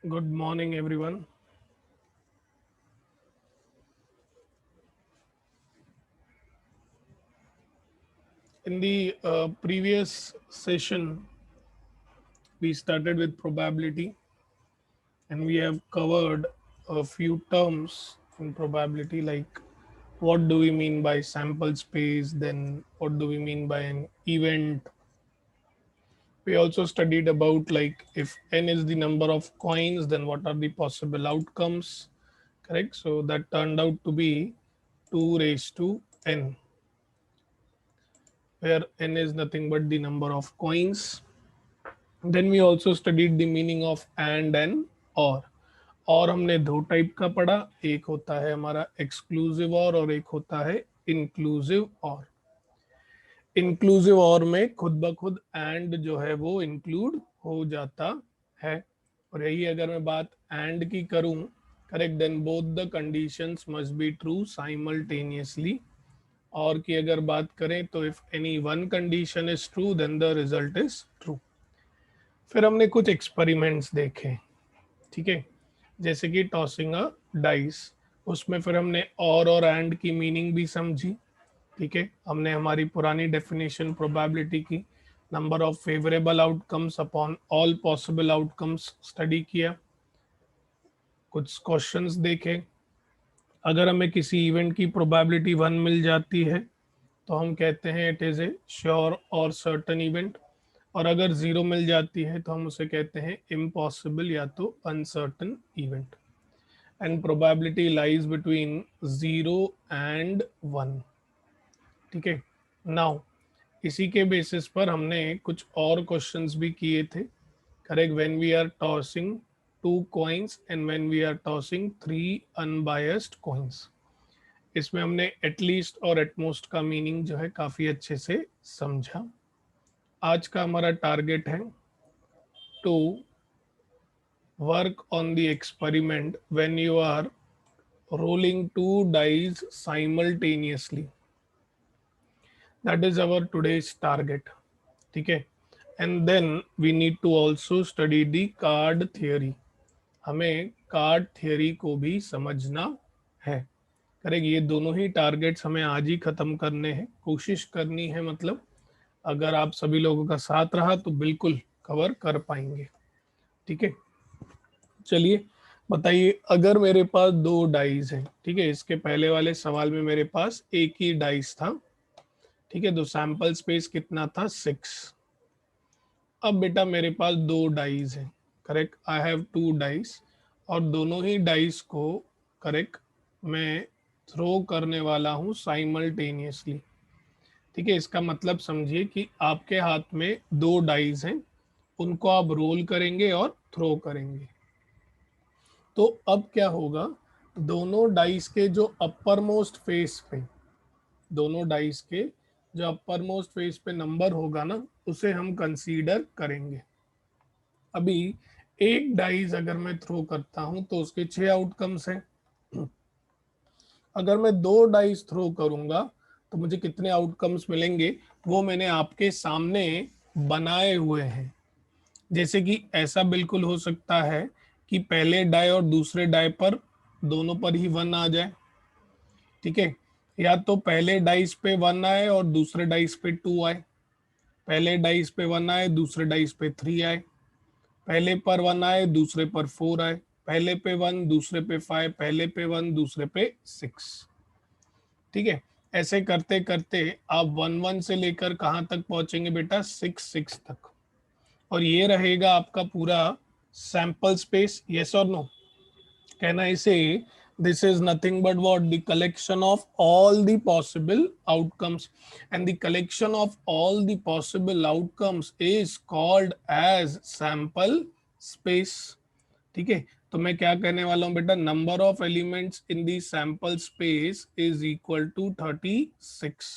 Good morning, everyone. In the previous session, we started with probability and we have covered a few terms in probability like what do we mean by sample space, then what do we mean by an event. We also studied about like if n is the number of coins, then what are the possible outcomes, correct? So that turned out to be 2 raised to n, where n is nothing but the number of coins. Then we also studied the meaning of and और हमने दो type का पढ़ा, एक होता है हमारा exclusive और एक होता है इंक्लूसिव और। इंक्लूसिव और में खुद ब खुद एंड जो है वो इंक्लूड हो जाता है। और यही अगर मैं बात एंड की करूं, correct, then both the conditions must be true simultaneously. और की अगर बात करें तो if any one condition is true then the result is true. फिर हमने कुछ एक्सपेरिमेंट्स देखे, ठीक है, जैसे कि टॉसिंग अ डाइस। उसमें फिर हमने और एंड की मीनिंग भी समझी, ठीक है। हमने हमारी पुरानी डेफिनेशन प्रोबेबिलिटी की, number of favourable outcomes upon all possible outcomes study किया, कुछ क्वेश्चंस देखे। अगर हमें किसी इवेंट की प्रोबेबिलिटी 1 मिल जाती है तो हम कहते हैं इट इज़ ए श्योर और सर्टन इवेंट, और अगर 0 मिल जाती है तो हम उसे कहते हैं इम्पॉसिबल या तो uncertain event. And probability lies between 0 and 1, ठीक है। नाउ इसी के बेसिस पर हमने कुछ और क्वेश्चंस भी किए थे, correct, when we are tossing two coins and when we are tossing three unbiased coins. इसमें हमने एटलीस्ट और एटमोस्ट का मीनिंग जो है काफ़ी अच्छे से समझा। आज का हमारा टारगेट है to work on the experiment when you are rolling two dice simultaneously. That is our today's target, ठीक है। And then we need to also study the card theory. हमें कार्ड थियोरी को भी समझना है, करेक्ट। ये दोनों ही टारगेट्स हमें आज ही खत्म करने हैं, कोशिश करनी है, मतलब अगर आप सभी लोगों का साथ रहा तो बिल्कुल कवर कर पाएंगे, ठीक है। चलिए बताइए, अगर मेरे पास दो डाइस हैं, ठीक है, इसके पहले वाले सवाल में मेरे पास एक ही डाइस था, ठीक है, तो सैंपल स्पेस कितना था 6। अब बेटा मेरे पास दो डाइस हैं, correct, I have two dice, और दोनों ही डाइस को, करेक्ट, मैं थ्रो करने वाला हूँ साइमल्टेनियसली, ठीक है। इसका मतलब समझिए कि आपके हाथ में दो डाइस हैं, उनको आप रोल करेंगे और थ्रो करेंगे। तो अब क्या होगा, दोनों डाइस के जो अपर मोस्ट फेस पे, दोनों डाइस के जो अपर मोस्ट फेस पे नंबर होगा ना, उसे हम कंसीडर करेंगे। अभी एक डाइस अगर मैं थ्रो करता हूं तो उसके 6 आउटकम्स हैं। अगर मैं दो डाइस थ्रो करूंगा तो मुझे कितने आउटकम्स मिलेंगे, वो मैंने आपके सामने बनाए हुए हैं। जैसे कि ऐसा बिल्कुल हो सकता है कि पहले डाई और दूसरे डाई पर, दोनों पर ही 1 आ जाए, ठीक है। या तो पहले डाइस पे 1 आए और दूसरे डाइस पे 2 आए, पहले डाइस पे 1 आए दूसरे डाइस पे 3 आए, पहले पर 1 आए दूसरे पर 4 आए, पहले पे 1 दूसरे पे 5, पहले पे 1 दूसरे पे 6, ठीक है। ऐसे करते करते आप 1 1 से लेकर कहाँ तक पहुंचेंगे बेटा, 6 6 तक। और ये रहेगा आपका पूरा सैंपल स्पेस, यस और no. Can I say this is nothing but what, the collection of all the possible outcomes, and the collection of all the possible outcomes is called as sample space, ठीक है। तो मैं क्या कहने वाला हूं बेटा, number of elements in the sample space is equal to 36।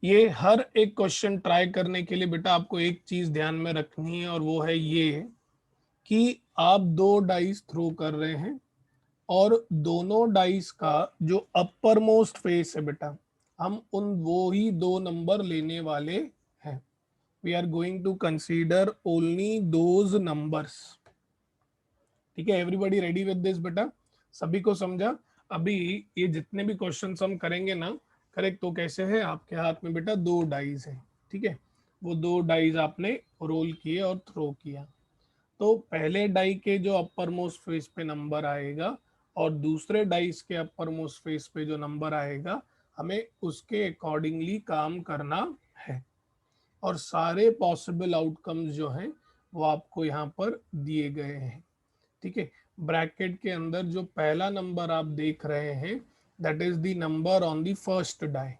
ये हर एक क्वेश्चन ट्राई करने के लिए बेटा आपको एक चीज ध्यान में रखनी है, और वो है ये कि आप दो डाइस थ्रो कर रहे हैं और दोनों डाइस का जो अपर मोस्ट फेस है बेटा, हम उन वो ही दो नंबर लेने वाले हैं। We are going to consider only those numbers, ठीक है, एवरीबॉडी रेडी विद दिस बेटा, सभी को समझा? अभी ये जितने भी क्वेश्चंस हम करेंगे ना, करेक्ट, तो कैसे है, आपके हाथ में बेटा दो डाइस है, ठीक है, वो दो डाइस आपने रोल किए और थ्रो किया, तो पहले डाई के जो अपर मोस्ट फेस पे नंबर आएगा और दूसरे डाइस के अपर मोस्ट फेस पे जो नंबर आएगा, हमें उसके अकॉर्डिंगली काम करना है। और सारे पॉसिबल आउटकम्स जो हैं वो आपको यहाँ पर दिए गए हैं, ठीक है। ब्रैकेट के अंदर जो पहला नंबर आप देख रहे हैं, that is the number on the first die,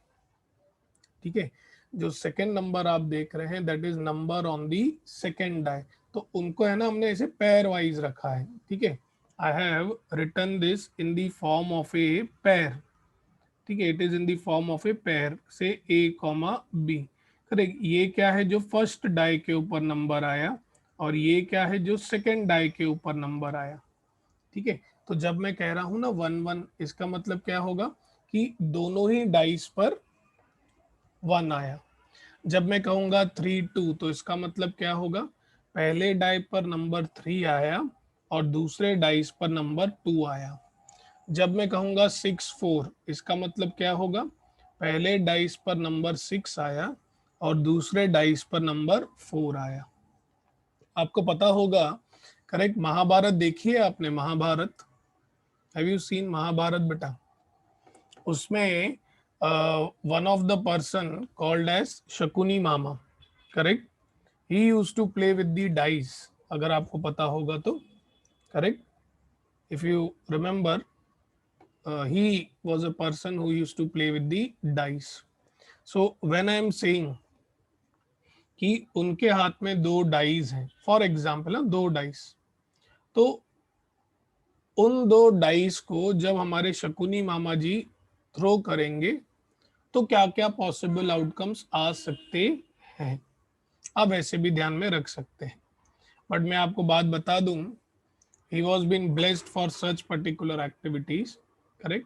ठीक है। जो सेकंड नंबर आप देख रहे हैं, that is number on the second die. तो उनको है ना हमने ऐसे पेयर वाइज रखा है, ठीक है। I have written this in the form of a pair, ठीक है, it is in the form of a pair say a comma B, correct. ये क्या है, जो फर्स्ट डाई के ऊपर नंबर आया, और ये क्या है, जो सेकंड डाई के ऊपर नंबर आया, ठीक है। तो जब मैं कह रहा हूं ना 1 1, इसका मतलब क्या होगा कि दोनों ही डाइस पर 1 आया। जब मैं कहूंगा 3 2, तो इसका मतलब क्या होगा, पहले डाई पर नंबर 3 आया और दूसरे डाइस पर नंबर 2 आया। जब मैं कहूंगा 6 4, इसका मतलब क्या होगा, पहले डाइस पर नंबर 6 आया और दूसरे डाइस पर नंबर 4 आया। आपको पता होगा, करेक्ट, महाभारत देखी है आपने, Mahabharat, have you seen Mahabharat बेटा? उसमें one of the person called as Shakuni Mama, correct, he use to play with the dice, अगर आपको पता होगा तो, correct, if you remember, he was a person who used to play with the dice. So when I am saying कि उनके हाथ में दो डाइस हैं, फॉर एग्जाम्पल ना दो डाइस, तो उन दो डाइस को जब हमारे शकुनी मामा जी थ्रो करेंगे तो क्या क्या पॉसिबल आउटकम्स आ सकते हैं, आप ऐसे भी ध्यान में रख सकते हैं। बट मैं आपको बात बता दूं, he was being blessed for such particular activities, correct,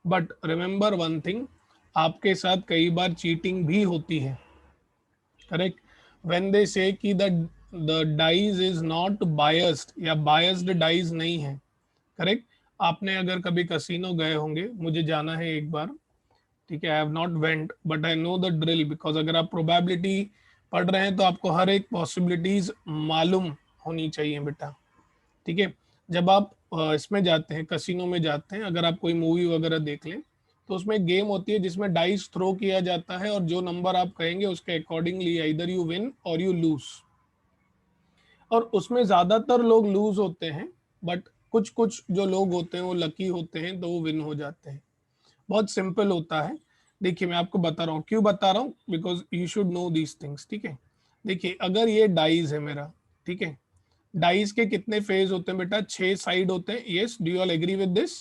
but remember one thing, आपके साथ कई बार चीटिंग भी होती है, करेक्ट। व्हेन दे से कि the dice is not biased या बायस्ड डाइज नहीं है, करेक्ट। आपने अगर कभी कसिनो गए होंगे, मुझे जाना है एक बार, ठीक है, I have not went but I know the drill, because अगर आप प्रोबेबिलिटी पढ़ रहे हैं तो आपको हर एक पॉसिबिलिटीज मालूम होनी चाहिए बेटा, ठीक है। जब आप इसमें जाते हैं, कसिनो में जाते हैं, अगर आप कोई मूवी वगैरह देख लें, तो उसमें एक गेम होती है जिसमें डाइस थ्रो किया जाता है और जो नंबर आप कहेंगे उसके अकॉर्डिंगली इधर यू विन और यू लूज, और उसमें ज्यादातर लोग लूज होते हैं, बट कुछ कुछ जो लोग होते हैं वो लकी होते हैं तो वो विन हो जाते हैं। बहुत सिंपल होता है, देखिए मैं आपको बता रहा हूँ, क्यों बता रहा हूँ, because you should know these things, ठीक है। देखिए अगर ये डाइज है मेरा, ठीक है, डाइस के कितने फेज होते हैं बेटा, 6 साइड होते हैं, yes, do you all agree with this?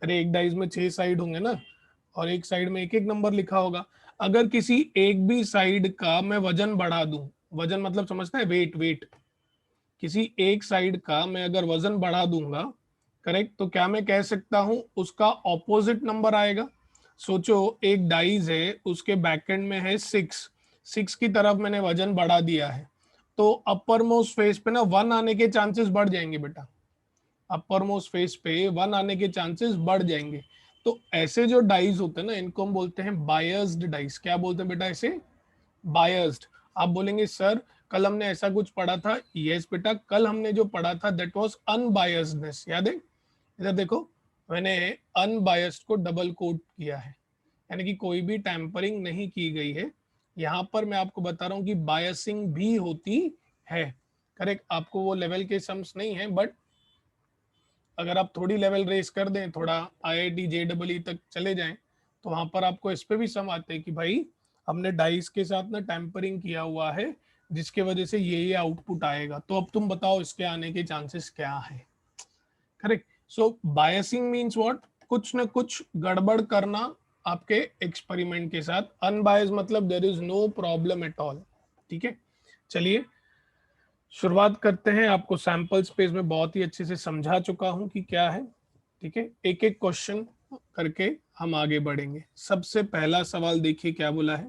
अरे एक डाइस में 6 साइड होंगे ना, और एक साइड में एक एक नंबर लिखा होगा। अगर किसी एक भी साइड का मैं वजन बढ़ा दूं, वजन मतलब समझता है, वेट वेट, किसी एक साइड का मैं अगर वजन बढ़ा दूंगा, करेक्ट, तो क्या मैं कह सकता हूं उसका ऑपोजिट नंबर आएगा? सोचो, एक डाइस है, उसके बैकएंड में है 6, 6 की तरफ मैंने वजन बढ़ा दिया है, तो अपर मोस्ट फेस पे ना 1 आने के चांसेस बढ़ जाएंगे बेटा, अपर मोस्ट फेस पे 1 आने के चांसेस बढ़ जाएंगे। तो ऐसे जो डाइस होते हैं ना, इनको हम बोलते हैं बायस्ड डाइस। क्या बोलते हैं बेटा इसे? बायस्ड। आप बोलेंगे सर कल हमने ऐसा कुछ पढ़ा था, यस बेटा, कल हमने जो पढ़ा था दैट वाज अनबायस्डनेस, याद है? इधर देखो, मैंने अनबायस्ड को डबल कोट किया है, यानी कि कोई भी टैंपरिंग नहीं की गई है। यहाँ पर मैं आपको बता रहा हूँ कि बायसिंग भी होती है, करेक्ट। आपको वो लेवल के सम्स नहीं है, बट अगर आप थोड़ी लेवल रेस कर दें, थोड़ा आईआईटी जेईई तक चले जाएं, तो वहां पर आपको इस पे भी सम आते हैं कि भाई हमने डाइस के साथ ना टैंपरिंग किया हुआ है, जिसके वजह से ये आउटपुट आएगा, तो अब तुम बताओ इसके आने के चांसेस क्या है, correct. So biasing means what, कुछ ना कुछ गड़बड़ करना आपके एक्सपेरिमेंट के साथ। अनबायस मतलब there is no problem at all, ठीक है। चलिए शुरुआत करते हैं, आपको सैंपल स्पेस में बहुत ही अच्छे से समझा चुका हूं कि क्या है, ठीक है। एक एक क्वेश्चन करके हम आगे बढ़ेंगे। सबसे पहला सवाल देखिए क्या बोला है,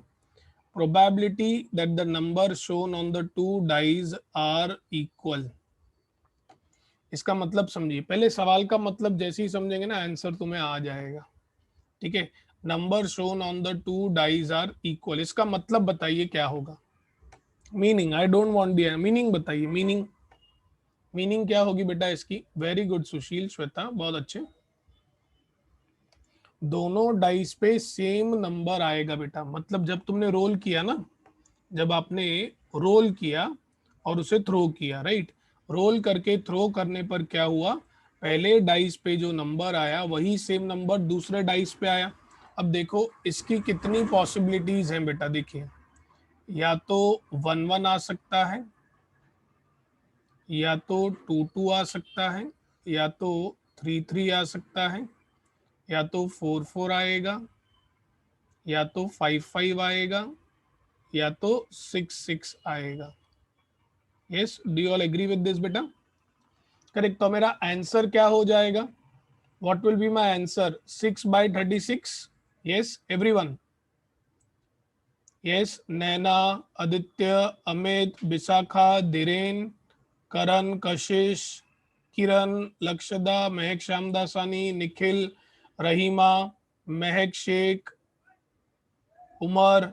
probability that the number shown on the two dice are equal. इसका मतलब समझिए, पहले सवाल का मतलब जैसे ही समझेंगे ना आंसर तुम्हें आ जाएगा। ठीक है, number shown on the two dice are equal, इसका मतलब बताइए क्या होगा। Meaning, I don't want the meaning, बताइए मीनिंग, मीनिंग क्या होगी बेटा इसकी। वेरी गुड सुशील, श्वेता, बहुत अच्छे। दोनों डाइस पे सेम नंबर आएगा बेटा, मतलब जब तुमने रोल किया ना, जब आपने रोल किया और उसे थ्रो किया, राइट, रोल करके थ्रो करने पर क्या हुआ, पहले डाइस पे जो नंबर आया वही सेम नंबर दूसरे डाइस पे आया। अब देखो इसकी कितनी पॉसिबिलिटीज हैं बेटा, देखिए, या तो 1 1 आ सकता है, या तो 2 2 आ सकता है, या तो 3 3 आ सकता है, या तो 4 4 आएगा, या तो 5 5 आएगा, या तो 6 6 आएगा। Yes, do you all agree with this बेटा? करेक्ट, तो मेरा आंसर क्या हो जाएगा, what will be my answer, 6/36। Yes everyone, yes, Naina, Aditya, Amit, Vishakha, Dhiren, Karan, Kashish, Kiran, Lakshada, Mahek Shyamdasani, Nikhil, Rahima, Mahek Shaikh, Umar.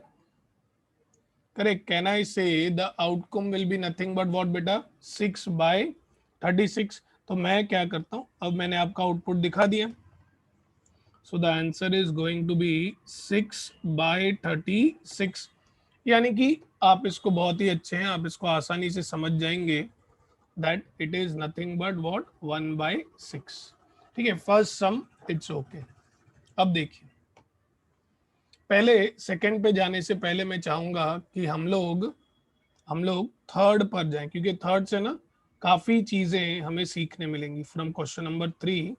Correct, can I say the outcome will be nothing but what बेटा, 6/36। तो मैं क्या करता हूं, अब मैंने आपका आउटपुट दिखा दिया, so the answer is going to be 6/36। यानी कि आप इसको बहुत ही अच्छे हैं, आप इसको आसानी से समझ जाएंगे that it is nothing but what 1/6। ठीक है, फर्स्ट सम इट्स ओके। अब देखिए, पहले सेकंड पे जाने से पहले मैं चाहूंगा कि हम लोग थर्ड पर जाएं, क्योंकि थर्ड से ना काफी चीजें हमें सीखने मिलेंगी। From question number 3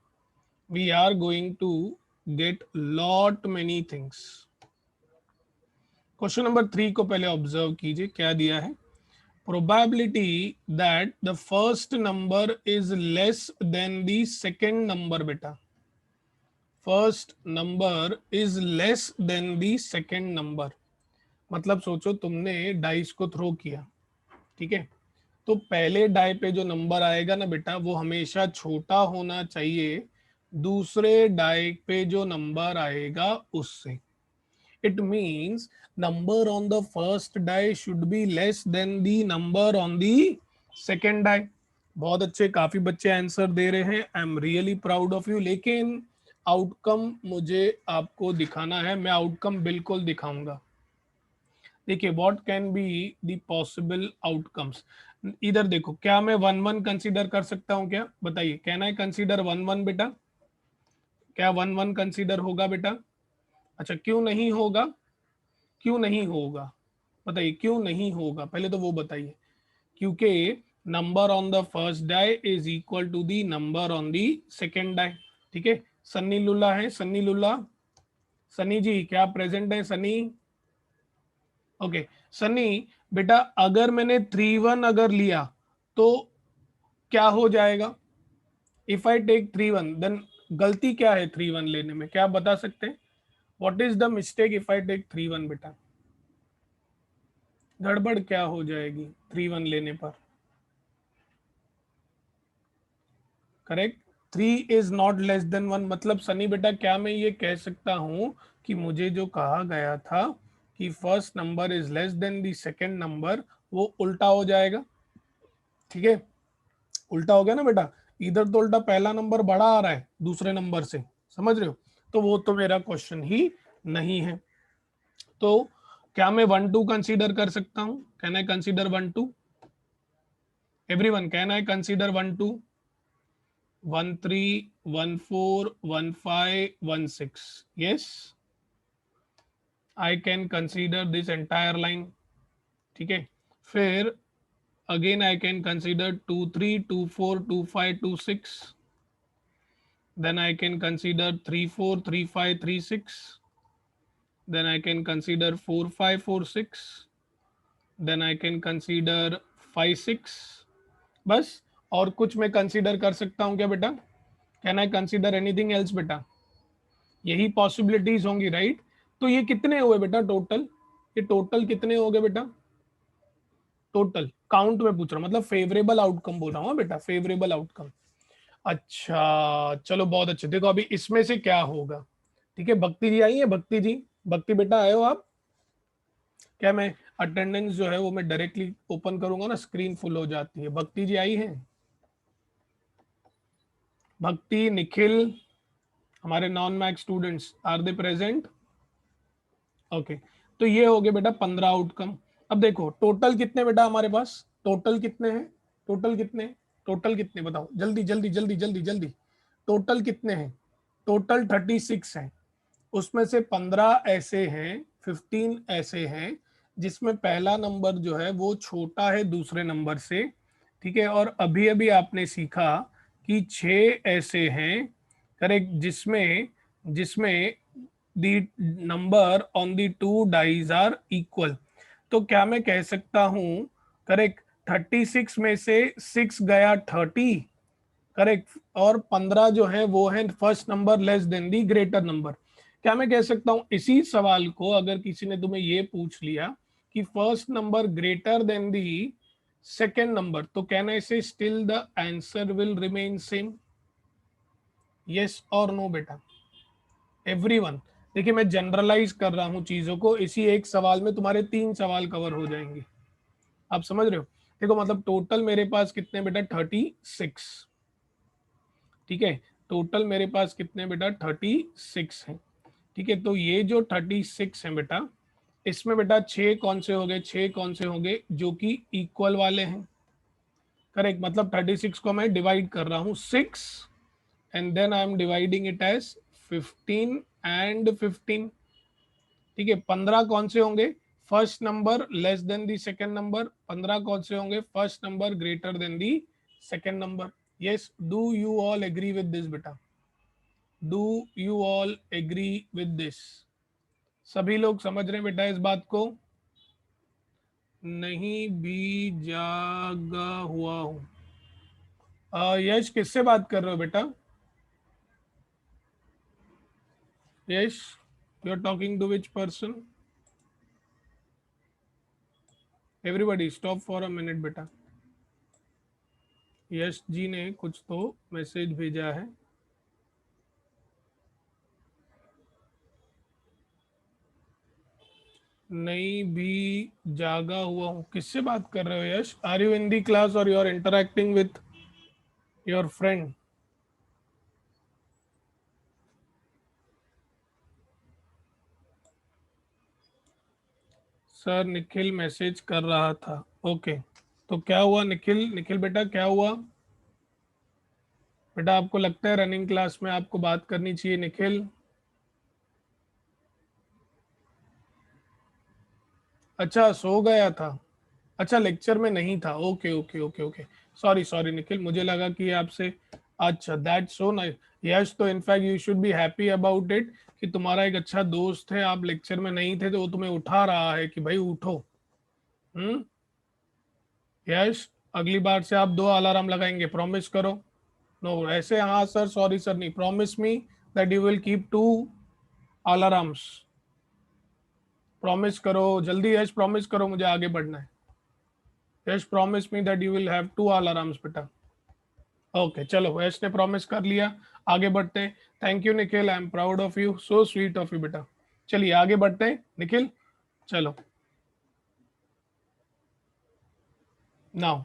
we are going to get lot many things. Question number 3 को पहले ऑब्जर्व कीजिए, क्या दिया है, probability that the first number is less than the second number बेटा, first number is less than the second number. मतलब सोचो तुमने डाइस को थ्रो किया, ठीक है, तो पहले डाई पे जो नंबर आएगा ना बेटा वो हमेशा छोटा होना चाहिए दूसरे डाई पे जो नंबर आएगा उससे। It means number on the first die should be less than the number on the second die. बहुत अच्छे, काफी बच्चे आंसर दे रहे हैं, I am really proud of you. लेकिन आउटकम मुझे आपको दिखाना है, मैं आउटकम बिल्कुल दिखाऊंगा। देखिए, what can be the possible outcomes. इधर देखो, क्या मैं 1 1 कंसीडर कर सकता हूं, क्या बताइए, कैन आई कंसीडर 1 1 बेटा, क्या 1 1 कंसीडर होगा बेटा? अच्छा, क्यों नहीं होगा, क्यों नहीं होगा, बताइए क्यों नहीं होगा, पहले तो वो बताइए। क्योंकि number on the first die is equal to the number on the second die. ठीक है, सन्नी लुल्ला है, सन्नी लुल्ला, सनी जी क्या प्रेजेंट है, सनी? ओके, सनी बेटा, अगर मैंने 3 1 अगर लिया तो क्या हो जाएगा, इफ आई टेक 3 1 देन गलती क्या है 3 1 लेने में, क्या आप बता सकते हैं, what is the mistake if I take 3 1 बेटा, गड़बड़ क्या हो जाएगी 3 1 लेने पर? Correct, 3 is not less than 1, मतलब सनी बेटा क्या मैं ये कह सकता हूं कि मुझे जो कहा गया था कि first number is less than the second number, वो उल्टा हो जाएगा? ठीक है, उल्टा हो गया ना बेटा, इधर तो उल्टा पहला नंबर बड़ा आ रहा है दूसरे नंबर से, समझ रहे हो, तो वो तो मेरा क्वेश्चन ही नहीं है। तो क्या मैं 1 2 कंसीडर कर सकता हूं, can I consider 1 2, everyone can I consider 1 2, 1 3 1 4 1 5 1 6, yes I can consider this entire line। ठीक है, फिर again I can consider 2 3 2 4 2 5 2 6, then I can consider 3 4 3 5 3 6, then I can consider 4 5 4 6, then I can consider 5 6, बस, और कुछ मैं कंसीडर कर सकता हूं क्या बेटा, can I consider anything else बेटा? यही पॉसिबिलिटीज होंगी, राइट? तो ये कितने हुए बेटा टोटल, ये टोटल कितने हो गए बेटा, टोटल काउंट में पूछ रहा हूं, मतलब फेवरेबल आउटकम बोल रहा हूं बेटा, फेवरेबल आउटकम। अच्छा चलो बहुत अच्छे। देखो अभी इसमें से क्या होगा, ठीक है। भक्ति जी आई है, भक्ति जी, भक्ति बेटा आए हो आप? क्या मैं अटेंडेंस जो है वो मैं डायरेक्टली ओपन करूंगा ना, स्क्रीन फुल हो जाती है। भक्ति जी आई है? भक्ति, निखिल, हमारे non math students, are they present? Okay. तो ये हो गए बेटा 15 आउटकम। अब देखो टोटल कितने बेटा हमारे पास, टोटल कितने हैं, टोटल कितने, टोटल कितने बताओ जल्दी जल्दी जल्दी जल्दी जल्दी। टोटल कितने हैं? टोटल 36 हैं। उसमें से 15 ऐसे हैं, 15 ऐसे हैं जिसमें पहला नंबर जो है वो छोटा है दूसरे नंबर से, ठीक है। और अभी अभी आपने सीखा कि 6 ऐसे हैं, करेक्ट, जिसमें जिसमें the number on the two dice are equal. तो क्या मैं कह सकता हूं, करेक्ट, 36 में से 6 गया 30, करेक्ट, और 15 जो है वो है first number less than the greater number. क्या मैं कह सकता हूं इसी सवाल को अगर किसी ने तुम्हें ये पूछ लिया कि first number greater than the second number, तो कहना इसे still the answer will remain same? Yes और नो बेटा? एवरीवन। देखिए मैं जनरलाइज कर रहा हूं चीजों को, इसी एक सवाल में तुम्हारे 3 सवाल कवर हो जाएंगे। आप समझ रहे हो? देखो मतलब टोटल मेरे पास कितने बेटा, 36, ठीक है। टोटल मेरे पास कितने बेटा, 36 है, ठीक है। तो ये जो 36 है बेटा, इसमें बेटा 6 कौन से हो गए, 6 कौन से हो गए जो कि इक्वल वाले हैं, करेक्ट। मतलब 36 को मैं डिवाइड कर रहा हूँ 6 and then I am dividing it as 15 and 15, ठीक है। 15 कौन से होंगे, first number less than the second number. 15 कौन से होंगे, first number greater than the second number. Yes, do you all agree with this बेटा? Do you all agree with this? सभी लोग समझ रहे हैं बेटा इस बात को? नहीं भी जागा हुआ हूं। यश किससे बात कर रहे हो बेटा? Yash, you are talking to which person? Everybody stop for a minute बेटा। यश जी ने कुछ तो मैसेज भेजा है। नहीं भी जागा हुआ हूँ, किससे बात कर रहे हो Yash? Are you in the class और you are interacting with your friend? Sir Nikhil message कर रहा था। ओके, तो क्या हुआ निखिल, निखिल बेटा क्या हुआ? बेटा आपको लगता है रनिंग क्लास में आपको बात करनी चाहिए निखिल? अच्छा सो गया था, अच्छा लेक्चर में नहीं था। Okay okay okay okay, sorry sorry Nikhil, मुझे लगा कि ये आपसे। अच्छा दैट सो नाइस। यस, तो in fact you should be happy about it कि तुम्हारा एक अच्छा दोस्त है, आप लेक्चर में नहीं थे तो वो तुम्हें उठा रहा है कि भाई उठो। हम्म। यस, अगली बार से आप 2 अलार्म लगाएंगे, प्रॉमिस करो। नो ऐसे हाँ सर सॉरी सर नहीं, promise me that you will keep 2 alarms. Promise करो जल्दी यश, प्रॉमिस करो, मुझे आगे बढ़ना है। Yash promise me that you will have 2 alarms बेटा। ओके चलो, यश ने प्रॉमिस कर लिया। आगे बढ़ते हैं। Thank you Nikhil, I am proud of you, so sweet of you बेटा। चलिए आगे बढ़ते हैं निखिल, चलो नाउ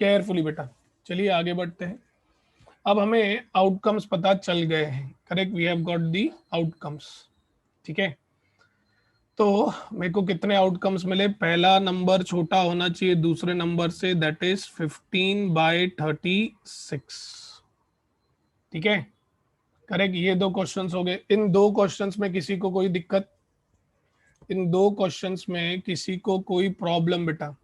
केयरफुली बेटा। चलिए आगे बढ़ते हैं। अब हमें आउटकम्स पता चल गए हैं, correct, we have got the outcomes, ठीक है। तो मेरे को कितने आउटकम्स मिले, पहला नंबर छोटा होना चाहिए दूसरे नंबर से, दैट इज 15/36, ठीक है, करेक्ट। ये 2 क्वेश्चंस हो गए। इन 2 क्वेश्चंस में किसी को कोई दिक्कत? इन 2 क्वेश्चंस में किसी को कोई प्रॉब्लम बेटा?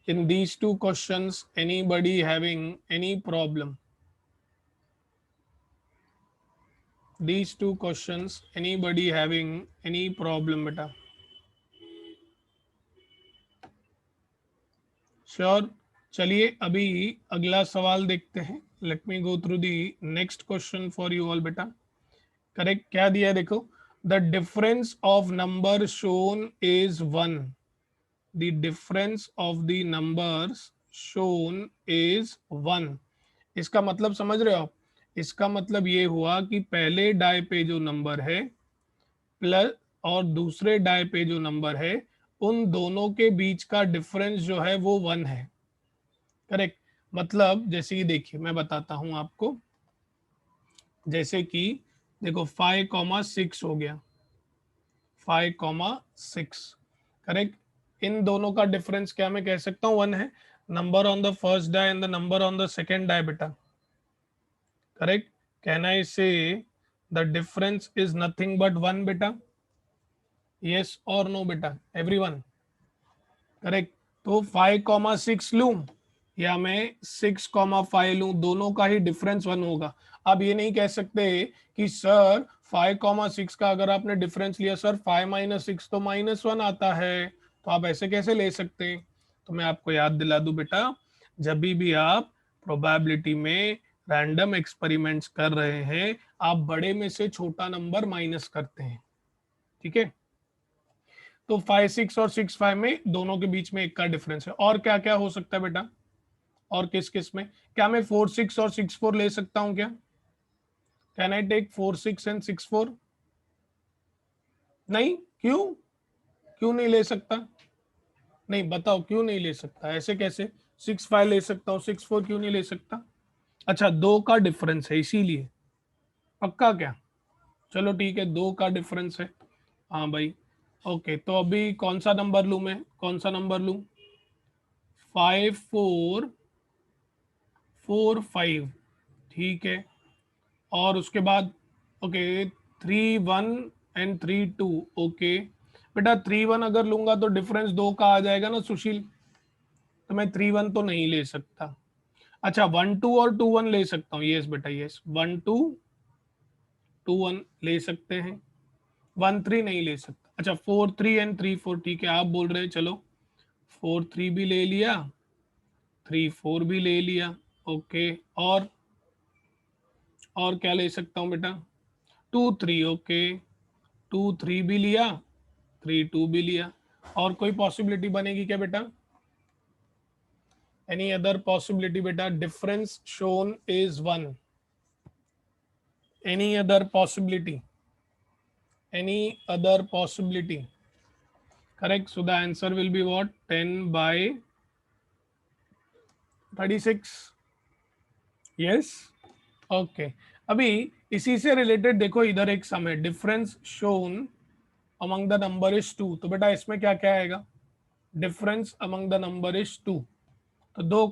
In these 2 questions anybody having any problem? These 2 questions, anybody having any problem बेटा? श्योर। चलिए अभी अगला सवाल देखते हैं। Let me go through the next question for you all बेटा। करेक्ट, क्या दिया है देखो, the difference of number shown is 1। The difference of the numbers shown is 1। इसका मतलब समझ रहे हो आप? इसका मतलब ये हुआ कि पहले डाई पे जो नंबर है प्लस और दूसरे डाई पे जो नंबर है, उन दोनों के बीच का डिफरेंस जो है वो 1 है। करेक्ट। मतलब जैसे कि देखिए मैं बताता हूं आपको, जैसे कि देखो 5,6 हो गया, 5,6। करेक्ट। इन दोनों का डिफरेंस क्या मैं कह सकता हूँ 1 है। Number on the first die and the number on the second die बेटा। Correct. Can I say the difference is nothing but 1 बेटा? यस और नो बेटा एवरीवन? करेक्ट। तो 5,6 लूं या मैं 6,5 लूं, दोनों का ही डिफरेंस 1 होगा। अब ये नहीं कह सकते कि सर 5,6 का अगर आपने डिफरेंस लिया सर 5 - 6 तो -1 आता है, तो आप ऐसे कैसे ले सकते हैं? तो मैं आपको याद दिला दूं बेटा, जब भी आप प्रोबेबिलिटी में रैंडम एक्सपेरिमेंट्स कर रहे हैं, आप बड़े में से छोटा नंबर माइनस करते हैं। ठीक है। तो 5,6 और 6,5 में दोनों के बीच में 1 का डिफरेंस है। और क्या क्या हो सकता है बेटा? और किस किस में? क्या मैं 4,6 और 6,4 ले सकता हूं क्या? Can I take 4,6 and 6,4? नहीं। क्यों? क्यों नहीं ले सकता? नहीं बताओ क्यों नहीं ले सकता? ऐसे कैसे? 6,5 ले सकता हूँ, 6,4 क्यों नहीं ले सकता? अच्छा, 2 का डिफरेंस है इसीलिए। पक्का क्या? चलो ठीक है, 2 का डिफरेंस है। हाँ भाई। ओके, तो अभी कौन सा नंबर लूं मैं? कौन सा नंबर लूं? 5,4,4,5। ठीक है। और उसके बाद ओके 3,1 एंड 3,2। ओके बेटा, 3,1 अगर लूंगा तो डिफरेंस 2 का आ जाएगा ना सुशील, तो मैं 3,1 तो नहीं ले सकता। अच्छा, 1,2 और 2,1 ले सकता हूँ। यस बेटा यस, 1,2 2,1 ले सकते हैं। 1,3 नहीं ले सकता। अच्छा, 4,3 एंड 3,4। ठीक है, आप बोल रहे हैं चलो 4,3 भी ले लिया, 3,4 भी ले लिया। ओके। और क्या ले सकता हूँ बेटा? 2,3। ओके, 2,3 भी लिया, 3,2 भी लिया। और कोई पॉसिबिलिटी बनेगी क्या बेटा? एनी अदर पॉसिबिलिटी बेटा? Difference shown is 1। Any other possibility? Any other possibility? Correct. So the answer will be what? 10/36। Yes. Okay. अभी इसी से रिलेटेड देखो, इधर एक सम है, difference shown among the number is 2। तो बेटा इसमें क्या क्या आएगा? Difference among the number is 2। तो 2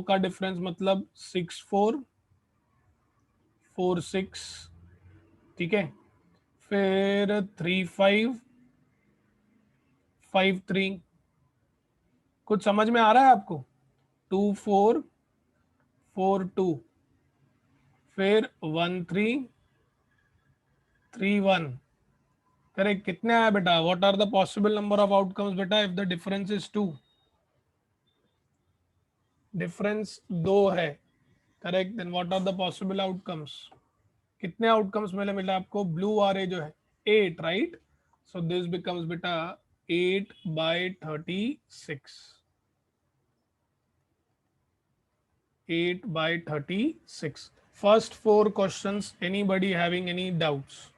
का डिफरेंस मतलब 6,4,4,6। ठीक है। फिर 3,5,5,3। कुछ समझ में आ रहा है आपको? 2,4,4,2। फिर 1,3,3,1। करेक्ट। कितने आया बेटा? What are the possible number of outcomes बेटा if the difference is 2? Difference 2 है। Correct. Then what are the possible outcomes? कितने आउटकम्स मिले मिले आपको? ब्लू आ रहे जो है 8, राइट? सो दिस बिकम्स बेटा 8/36। 8/36। First 4 questions, anybody having any doubts?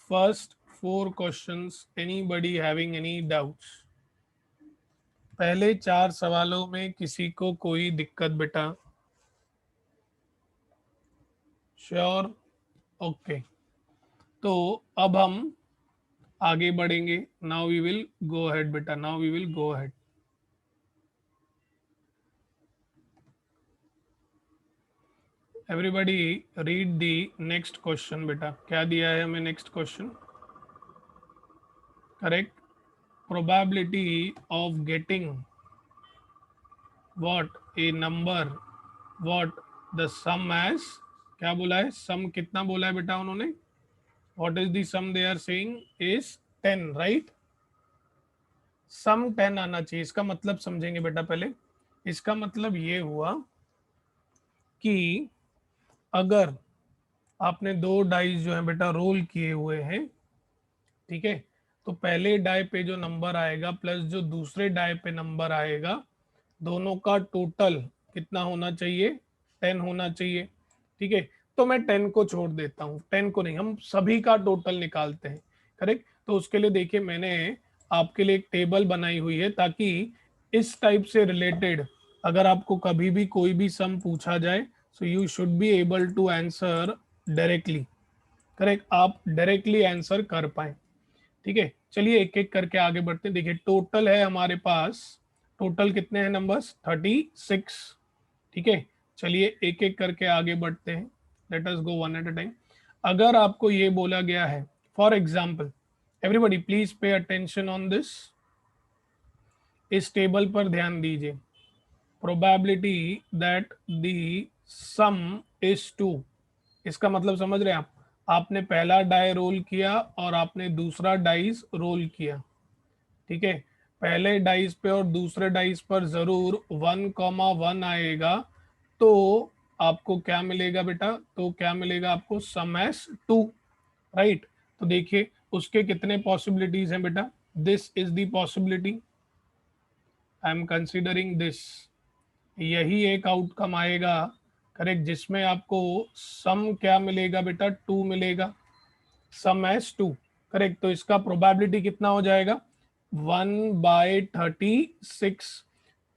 First 4 questions, anybody having any doubts? पहले 4 सवालों में किसी को कोई दिक्कत बेटा? श्योर? ओके। तो अब हम आगे बढ़ेंगे। Now we will go ahead बेटा, now we will go ahead. Everybody read the next question बेटा। क्या दिया है हमें next question? Correct. Probability of getting what a number, what the sum is, क्या बोला है? सम कितना बोला है बेटा उन्होंने? What is the sum they are saying is 10, right? Sum 10 आना चाहिए। इसका मतलब समझेंगे बेटा पहले। इसका मतलब ये हुआ कि अगर आपने 2 डाइस जो है बेटा रोल किए हुए हैं, ठीक है, तो पहले डाई पे जो नंबर आएगा प्लस जो दूसरे डाई पे नंबर आएगा, दोनों का टोटल कितना होना चाहिए, 10 होना चाहिए। ठीक है, तो मैं 10 को छोड़ देता हूँ, 10 को नहीं, हम सभी का टोटल निकालते हैं। करेक्ट, तो उसके लिए देखिए मैंने आपके लिए एक टेबल बनाई हुई है, ताकि इस टाइप से रिलेटेड अगर आपको कभी भी कोई भी सम पूछा जाए, so you should be able to answer directly. Correct, आप डायरेक्टली आंसर कर पाए। ठीक है, चलिए एक एक करके आगे बढ़ते हैं। देखिए टोटल है हमारे पास, टोटल कितने हैं नंबर्स, 36। ठीक है, चलिए एक एक करके आगे बढ़ते हैं। Let us go one at a time. अगर आपको ये बोला गया है, for example, everybody please pay attention on this, इस टेबल पर ध्यान दीजिए। Probability that the sum is two, इसका मतलब समझ रहे हैं आप, आपने पहला डाई रोल किया और आपने दूसरा डाइस रोल किया। ठीक है, पहले डाइस पे और दूसरे डाइस पर जरूर 1,1 आएगा, तो आपको क्या मिलेगा बेटा, तो क्या मिलेगा आपको, सम एस 2। राइट, तो देखिए उसके कितने पॉसिबिलिटीज हैं बेटा, this is the possibility, I am considering this, यही एक आउटकम आएगा। करेक्ट, जिसमें आपको सम क्या मिलेगा बेटा, 2 मिलेगा, सम एस 2। करेक्ट, तो इसका प्रोबेबिलिटी कितना हो जाएगा, 1/36।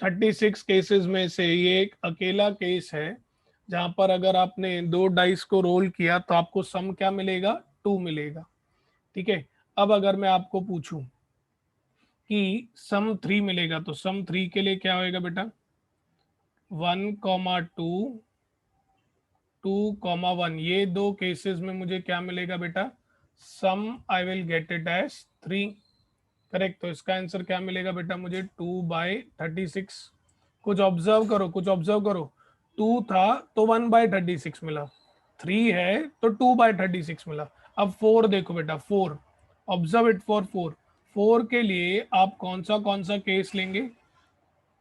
36 केसेस में से ये एक अकेला केस है जहां पर अगर आपने दो डाइस को रोल किया तो आपको सम क्या मिलेगा, 2 मिलेगा। ठीक है, अब अगर मैं आपको पूछूं कि सम 3 मिलेगा, तो सम 3 के लिए क्या होएगा बेटा, 1,2, 2,1, ये दो केसेस में मुझे क्या मिलेगा बेटा, sum I will get it as 3। Correct, तो इसका आंसर क्या मिलेगा बेटा मुझे, 2/36। कुछ ऑब्जर्व करो, कुछ ऑब्जर्व करो, 2 था तो 1/36 मिला, 3 है तो 2/36 मिला। अब 4 देखो बेटा, 4, ऑब्जर्व इट फॉर 4। 4 के लिए आप कौन सा केस लेंगे,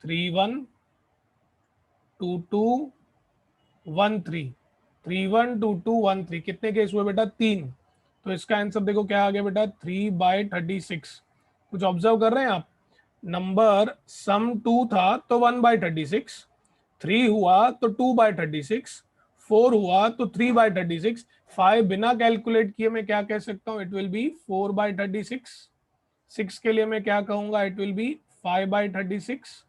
3, 1, 2, 2, 1, 3, 3, 1, 2, 2, 1, 3, कितने केस हुए बेटा, 3। तो इसका आंसर देखो क्या आ गया बेटा, 3/36। कुछ ऑब्जर्व कर रहे हैं आप, नंबर सम 2 था तो 1/36, 3 हुआ तो 2/36, 4 हुआ तो 3/36, 5 बिना कैलकुलेट किए मैं क्या कह सकता हूं, इट विल बी 4/36। 6 के लिए मैं क्या कहूंगा, इट विल बी 5/36।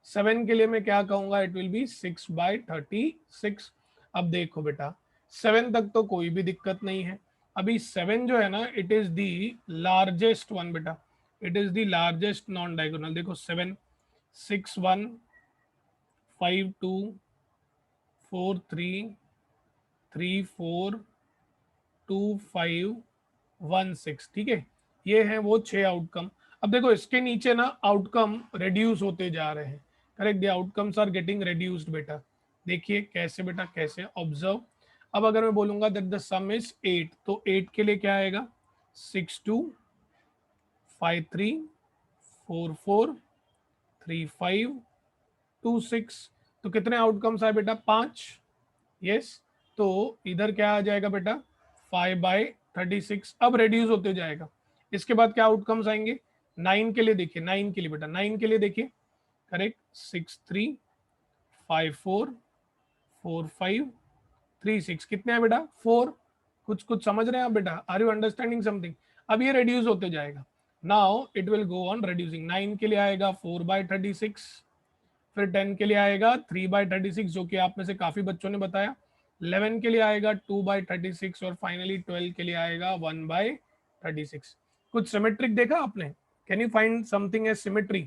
7 के लिए मैं क्या कहूंगा, इट विल बी 6/36। अब देखो बेटा 7 तक तो कोई भी दिक्कत नहीं है। अभी 7 जो है ना, it is the largest one बेटा, it is the largest non diagonal. देखो 7, 6, 1, 5, 2, 4, 3, 3, 4, 2, 5, 1, 6। ठीक है, ये है वो 6 आउटकम। अब देखो इसके नीचे ना आउटकम रिड्यूस होते जा रहे हैं। Correct, the outcomes are getting reduced बेटा। देखिए कैसे बेटा, कैसे, ऑब्जर्व। अब अगर मैं बोलूंगा दैट द सम इज 8, तो 8 के लिए क्या आएगा, 6, 2, 5, 3, 4, 4, 3, 5, 2, 6। तो कितने आउटकम्स आए बेटा, 5। यस, तो इधर क्या आ जाएगा बेटा, 5/36। अब रेड्यूस होते जाएगा। इसके बाद क्या आउटकम्स आएंगे, 9 के लिए देखिए, 9 के लिए बेटा, 9 के लिए देखिए। करेक्ट, 6, 3, 5, 4, 4, 5, 3, 6, कितने हैं बेटा, 4। कुछ कुछ समझ रहे हैं आप बेटा, आर यू अंडरस्टैंडिंग समथिंग। अब ये रिड्यूस होते जाएगा, now it will go on reducing. 9 के लिए आएगा 4/36, फिर 10 के लिए आएगा 3/36, जो कि आप में से काफी बच्चों ने बताया। 11 के लिए आएगा 2/36, और फाइनली 12 के लिए आएगा 1/36। कुछ सिमेट्रिक देखा आपने, can you find something as symmetry.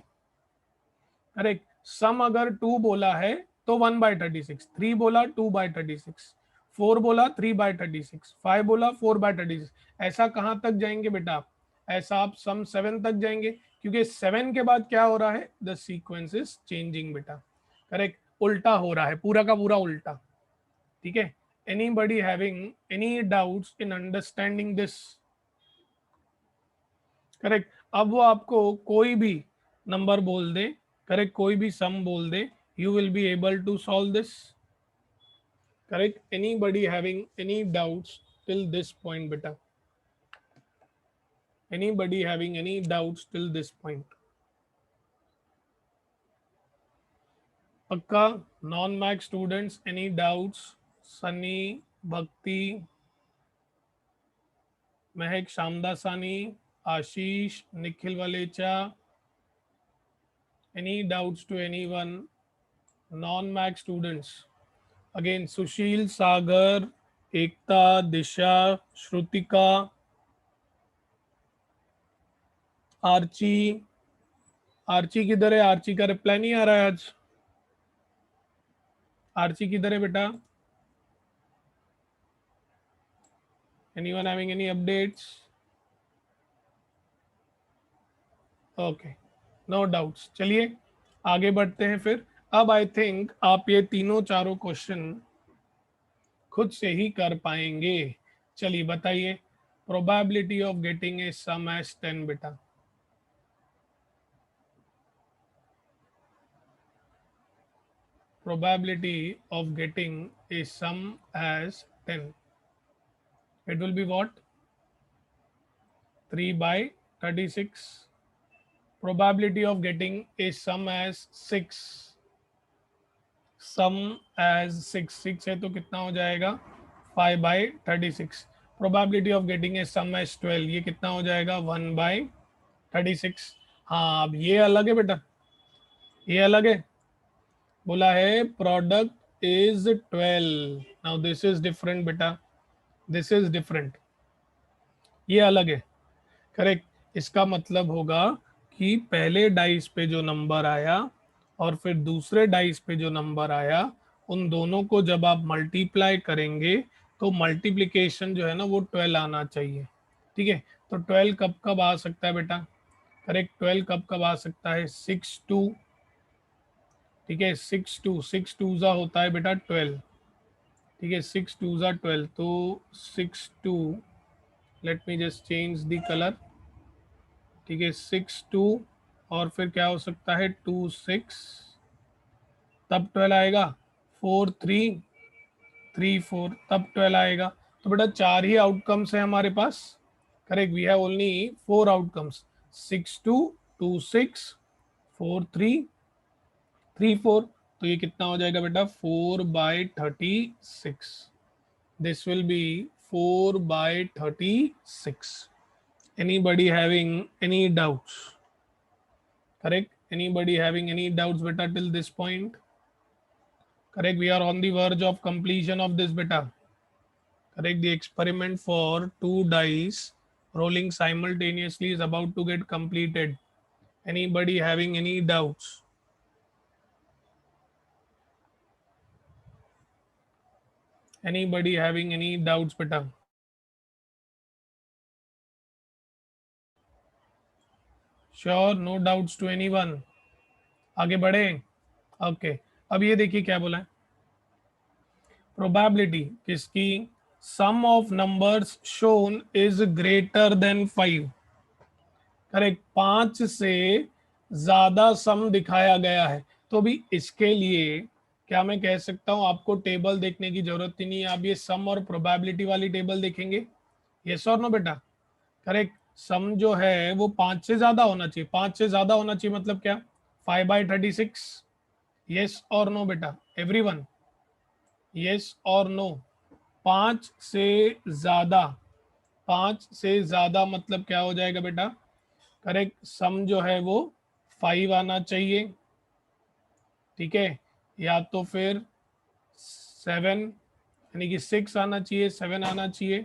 Correct, sum अगर 2 बोला है तो 1/36, 3 बोला 2/36, 4 बोला 3/36, 5 बोला 4/36। ऐसा कहां तक जाएंगे बेटा आप, ऐसा आप सम 7 तक जाएंगे, क्योंकि 7 के बाद क्या हो रहा है, द सीक्वेंस इज चेंजिंग बेटा। करेक्ट, उल्टा हो रहा है, पूरा का पूरा उल्टा। ठीक है, anybody having any doubts in understanding this. Correct, अब वो आपको कोई भी नंबर बोल दे, करेक्ट, कोई भी सम बोल दे, you will be able to solve this. Correct, anybody having any doubts till this point बेटा, anybody having any doubts till this point. पक्का? Non mac students, any doubts? Sunny, Bhakti, Mahek Shyamdasani, Ashish, Nikhil Walecha, any doubts to anyone? Non mac students, again Sushil, Sagar, Ekta, Disha, Shrutika, Archie. Archie किधर है? Archie का reply नहीं आ रहा है आज। Archie किधर है बेटा? Anyone having any updates? Okay, no doubts. चलिए आगे बढ़ते हैं फिर। अब आई थिंक आप ये तीनों चारों क्वेश्चन खुद से ही कर पाएंगे। चलिए बताइए, probability of getting a sum as 10 बेटा। Probability of getting a sum as 10. It will be what? 3 by 36. Probability of getting a sum as 6. Sum as 6. 6 है तो कितना हो जाएगा? 5 by 36. Probability of getting a sum as 12. ये कितना हो जाएगा? 1 by 36. हाँ, अब ये अलग है बेटा, ये अलग है। बोला है product is 12। Now this is different बेटा, दिस इज डिफरेंट, ये अलग है। करेक्ट। इसका मतलब होगा कि पहले डाइस पे जो नंबर आया और फिर दूसरे डाइस पे जो नंबर आया, उन दोनों को जब आप मल्टीप्लाई करेंगे तो मल्टीप्लिकेशन जो है ना वो 12 आना चाहिए। ठीक है, तो 12 कब कब आ सकता है बेटा? करेक्ट, 12 कब कब आ सकता है? 6 2। ठीक है, 6 2, 6 2 होता है बेटा 12। ठीक है, 6 2 12, तो 6 2, let me just change the colour. ठीक है, 6 2, और फिर क्या हो सकता है? 2 6, तब 12 आएगा। 4 3 3 4, तब 12 आएगा। तो बेटा चार ही आउटकम्स है हमारे पास। Correct, we have only 4 outcomes, 6 2 2 6, 4 3 3 4। तो ये कितना हो जाएगा बेटा? 4/36। This will be 4/36। Anybody having any doubts? Correct. Anybody having any doubts beta till this point? Correct. We are on the verge of completion of this beta. Correct. The experiment for 2 dice rolling simultaneously is about to get completed. Anybody having any doubts? Anybody having any doubts beta? Sure, no doubts to anyone. आगे बढ़े? Okay, अब ये देखिए क्या बोला है। Probability किसकी? Sum of numbers shown is greater than 5। Correct, 5 से ज्यादा सम दिखाया गया है। तो भी इसके लिए क्या मैं कह सकता हूं, आपको टेबल देखने की जरूरत ही नहीं है, आप ये सम और प्रोबेबिलिटी वाली टेबल देखेंगे। यस और नो बेटा? करेक्ट, सम जो है वो 5 से ज्यादा होना चाहिए। 5 से ज्यादा होना चाहिए मतलब क्या? 5/36। यस और नो बेटा एवरीवन? यस और नो? 5 से ज्यादा, 5 से ज्यादा मतलब क्या हो जाएगा बेटा? करेक्ट, सम जो है वो 5 आना चाहिए। ठीक है, या तो फिर 7, यानी कि 6 आना चाहिए, 7 आना चाहिए।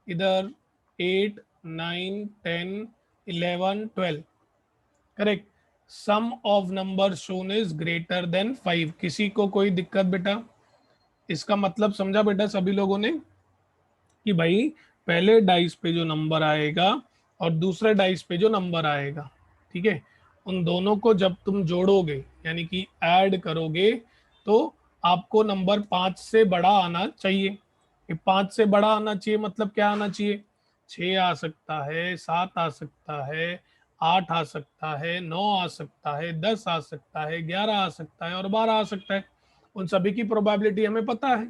इधर 8 9 10 11 12। Correct, sum of number shown is greater than 5। किसी को कोई दिक्कत बेटा? इसका मतलब समझा बेटा सभी लोगों ने कि भाई पहले डाइस पे जो नंबर आएगा और दूसरे डाइस पे जो नंबर आएगा, ठीक है, उन दोनों को जब तुम जोड़ोगे यानी कि ऐड करोगे तो आपको नंबर 5 से बड़ा आना चाहिए। ये 5 से बड़ा आना चाहिए मतलब क्या आना चाहिए? 6 आ सकता है, 7 आ सकता है, 8 आ सकता है, 9 आ सकता है, 10 आ सकता है, 11 आ सकता है और 12 आ सकता है। उन सभी की प्रोबेबिलिटी हमें पता है।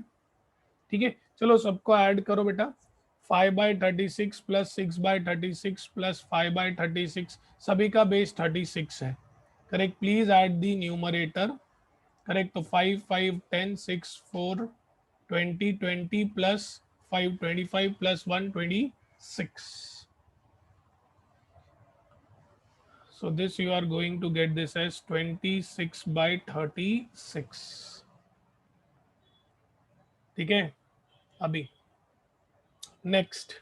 ठीक है, चलो सबको ऐड करो बेटा। 5/36 प्लस 6/36 प्लस 5/36, सभी का बेस 36 है। Correct, please add the numerator correct. तो 5 5 10 6 4 20 20 plus 5 25 plus 1 26. So this you are going to get this as 26 by 36. ठीक है। अभी नेक्स्ट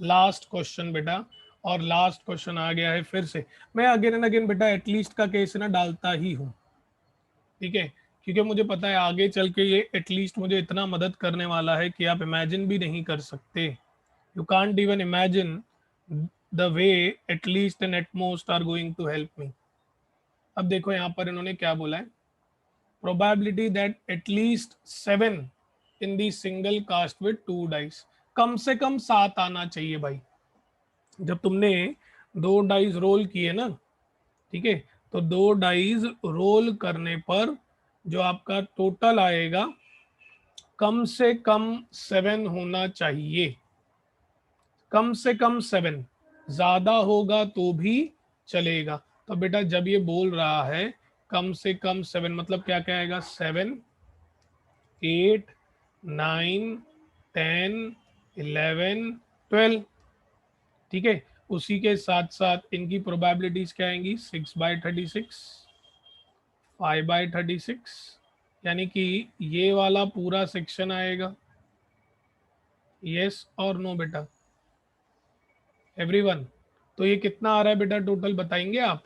लास्ट क्वेश्चन बेटा, और लास्ट क्वेश्चन आ गया है फिर से। मैं अगेन एंड अगेन बेटा एटलीस्ट का केस ना डालता ही हूँ, ठीक है, क्योंकि मुझे पता है आगे चल के ये एटलीस्ट मुझे इतना मदद करने वाला है कि आप इमेजिन भी नहीं कर सकते। You can't even imagine the way at least and at most are going to help me. अब देखो यहाँ पर इन्होंने क्या बोला है, probability that at least 7 in the single cast with 2 dice. कम से कम 7 आना चाहिए भाई। जब तुमने 2 डाइस रोल किए ना, ठीक है, तो 2 डाइस रोल करने पर जो आपका टोटल आएगा कम से कम 7 होना चाहिए। कम से कम 7, ज्यादा होगा तो भी चलेगा। तो बेटा जब ये बोल रहा है कम से कम 7, मतलब क्या क्या आएगा, 7 8 9 10 11 12, ठीक है। उसी के साथ साथ इनकी प्रोबेबिलिटीज क्या आएंगी, 6/36, 5/36, यानी कि ये वाला पूरा सेक्शन आएगा। यस और नो बेटा एवरीवन। तो ये कितना आ रहा है बेटा टोटल, बताएंगे आप।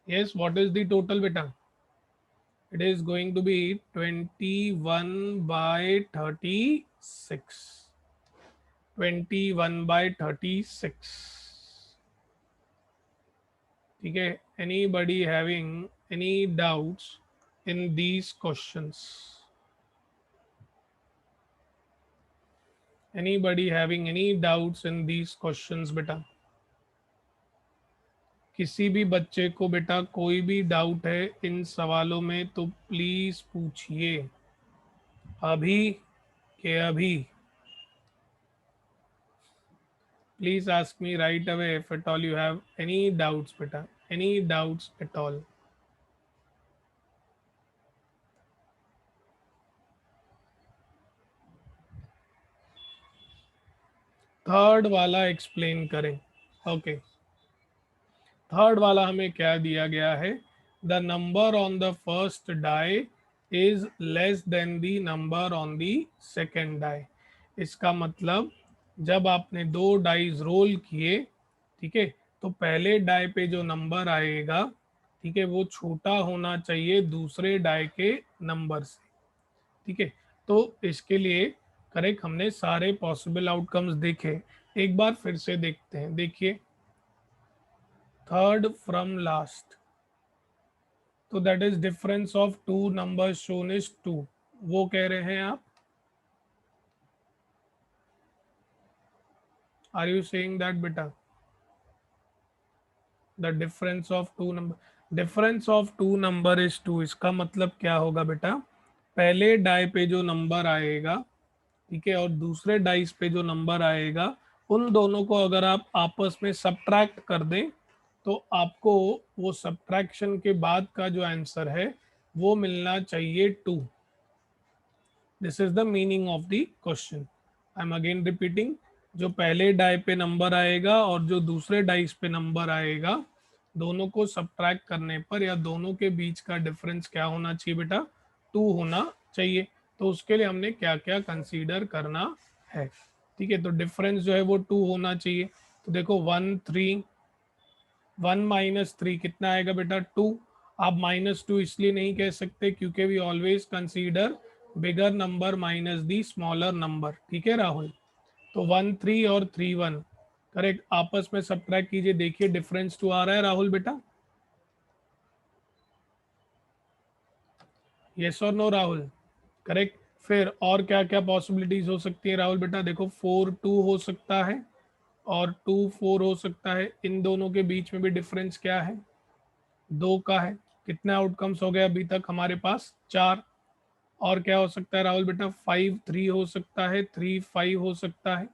Yes, what is the total बेटा, it is going to be 21/36, 21/36, ठीक है। anybody having any doubts in these questions, anybody having any doubts in these questions बेटा, किसी भी बच्चे को बेटा कोई भी डाउट है इन सवालों में तो प्लीज पूछिए अभी के अभी। Please ask me right away if at all you have any doubts beta, any doubts at all. Third वाला एक्सप्लेन करें। ओके, थर्ड वाला हमें क्या दिया गया है, the number on the first die is less than the number on the second die. इसका मतलब जब आपने 2 डाइज रोल किए, ठीक है, तो पहले डाई पे जो नंबर आएगा, ठीक है, वो छोटा होना चाहिए दूसरे डाई के नंबर से, ठीक है। तो इसके लिए करेक्ट हमने सारे पॉसिबल आउटकम्स देखे, एक बार फिर से देखते हैं। देखिए थर्ड फ्रॉम लास्ट, तो that is difference of 2 number shown is 2, वो कह रहे हैं आप, आर यू सेइंग दैट बेटा, the difference of 2 number, difference of 2 number is 2। इसका मतलब क्या होगा बेटा, पहले डाई पे जो नंबर आएगा, ठीक है, और दूसरे डाइस पे जो नंबर आएगा, उन दोनों को अगर आप आपस में सब्ट्रैक्ट कर दें तो आपको वो सब्ट्रैक्शन के बाद का जो आंसर है वो मिलना चाहिए 2। This is the meaning of the question. I am again repeating, जो पहले डाई पे नंबर आएगा और जो दूसरे डाइस पे नंबर आएगा, दोनों को सब्ट्रैक्ट करने पर या दोनों के बीच का डिफरेंस क्या होना चाहिए बेटा, 2 होना चाहिए। तो उसके लिए हमने क्या क्या कंसीडर करना है, ठीक है। तो डिफरेंस जो है वो 2 होना चाहिए। तो देखो 1 3, 1 माइनस 3 कितना आएगा बेटा, 2। आप -2 इसलिए नहीं कह सकते क्योंकि we always consider bigger number minus the smaller number, ठीक है राहुल। तो 1 3 और 3 1 करेक्ट, आपस में सब्ट्रैक्ट कीजिए, देखिए डिफरेंस 2 आ रहा है राहुल बेटा, यस और नो राहुल, करेक्ट। फिर और क्या क्या पॉसिबिलिटीज हो सकती है राहुल बेटा, देखो 4 2 हो सकता है और 2 4 हो सकता है, इन दोनों के बीच में भी डिफरेंस क्या है, 2 का है। कितने आउटकम्स हो गए अभी तक हमारे पास, 4। और क्या हो सकता है राहुल बेटा, 5 3 हो सकता है, 3 5 हो सकता है,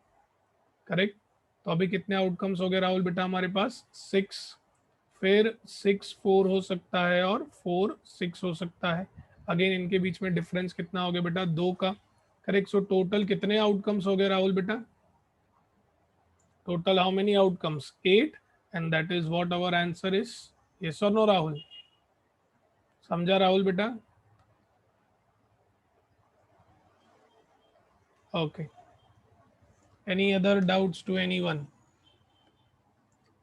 करेक्ट। तो अभी कितने आउटकम्स हो गए राहुल बेटा हमारे पास, 6 फिर 6 4 हो सकता है और 4 6 हो सकता है। अगेन इनके बीच में डिफरेंस कितना हो गया बेटा, 2 का। करेक्ट। सो टोटल कितने आउटकम्स हो गए राहुल बेटा? Total how many outcomes? 8, and that is what our answer is. Yes और नो राहुल? समझा राहुल बेटा? Okay, any other doubts to anyone?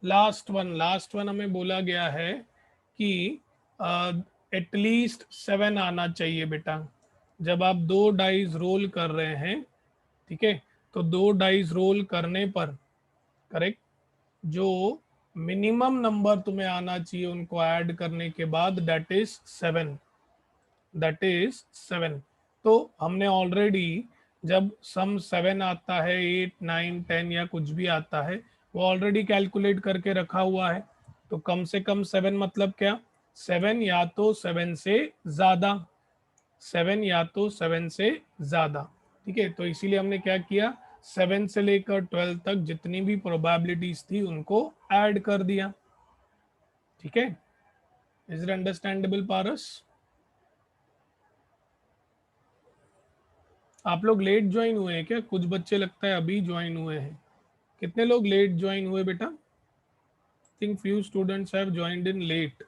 Last one हमें बोला गया है कि एटलीस्ट 7 आना चाहिए बेटा। जब आप दो डाइस रोल कर रहे हैं, ठीक है, तो दो डाइस रोल करने पर, करेक्ट, जो मिनिमम नंबर तुम्हें आना चाहिए उनको ऐड करने के बाद, दैट इज 7। That is 7। तो हमने ऑलरेडी, जब सम 7 आता है, 8 9 10 या कुछ भी आता है, वो ऑलरेडी कैलकुलेट करके रखा हुआ है। तो कम से कम 7 मतलब क्या? 7 या तो 7 से ज्यादा, 7 या तो 7 से ज्यादा। ठीक है, तो इसीलिए हमने क्या किया, 7 से लेकर 12 तक जितनी भी प्रोबेबिलिटीज थी उनको ऐड कर दिया। ठीक है, इज इट अंडरस्टैंडेबल पारस? आप लोग लेट ज्वाइन हुए हैं क्या? कुछ बच्चे लगता है अभी ज्वाइन हुए हैं। कितने लोग लेट ज्वाइन हुए बेटा? Think few students have joined in late.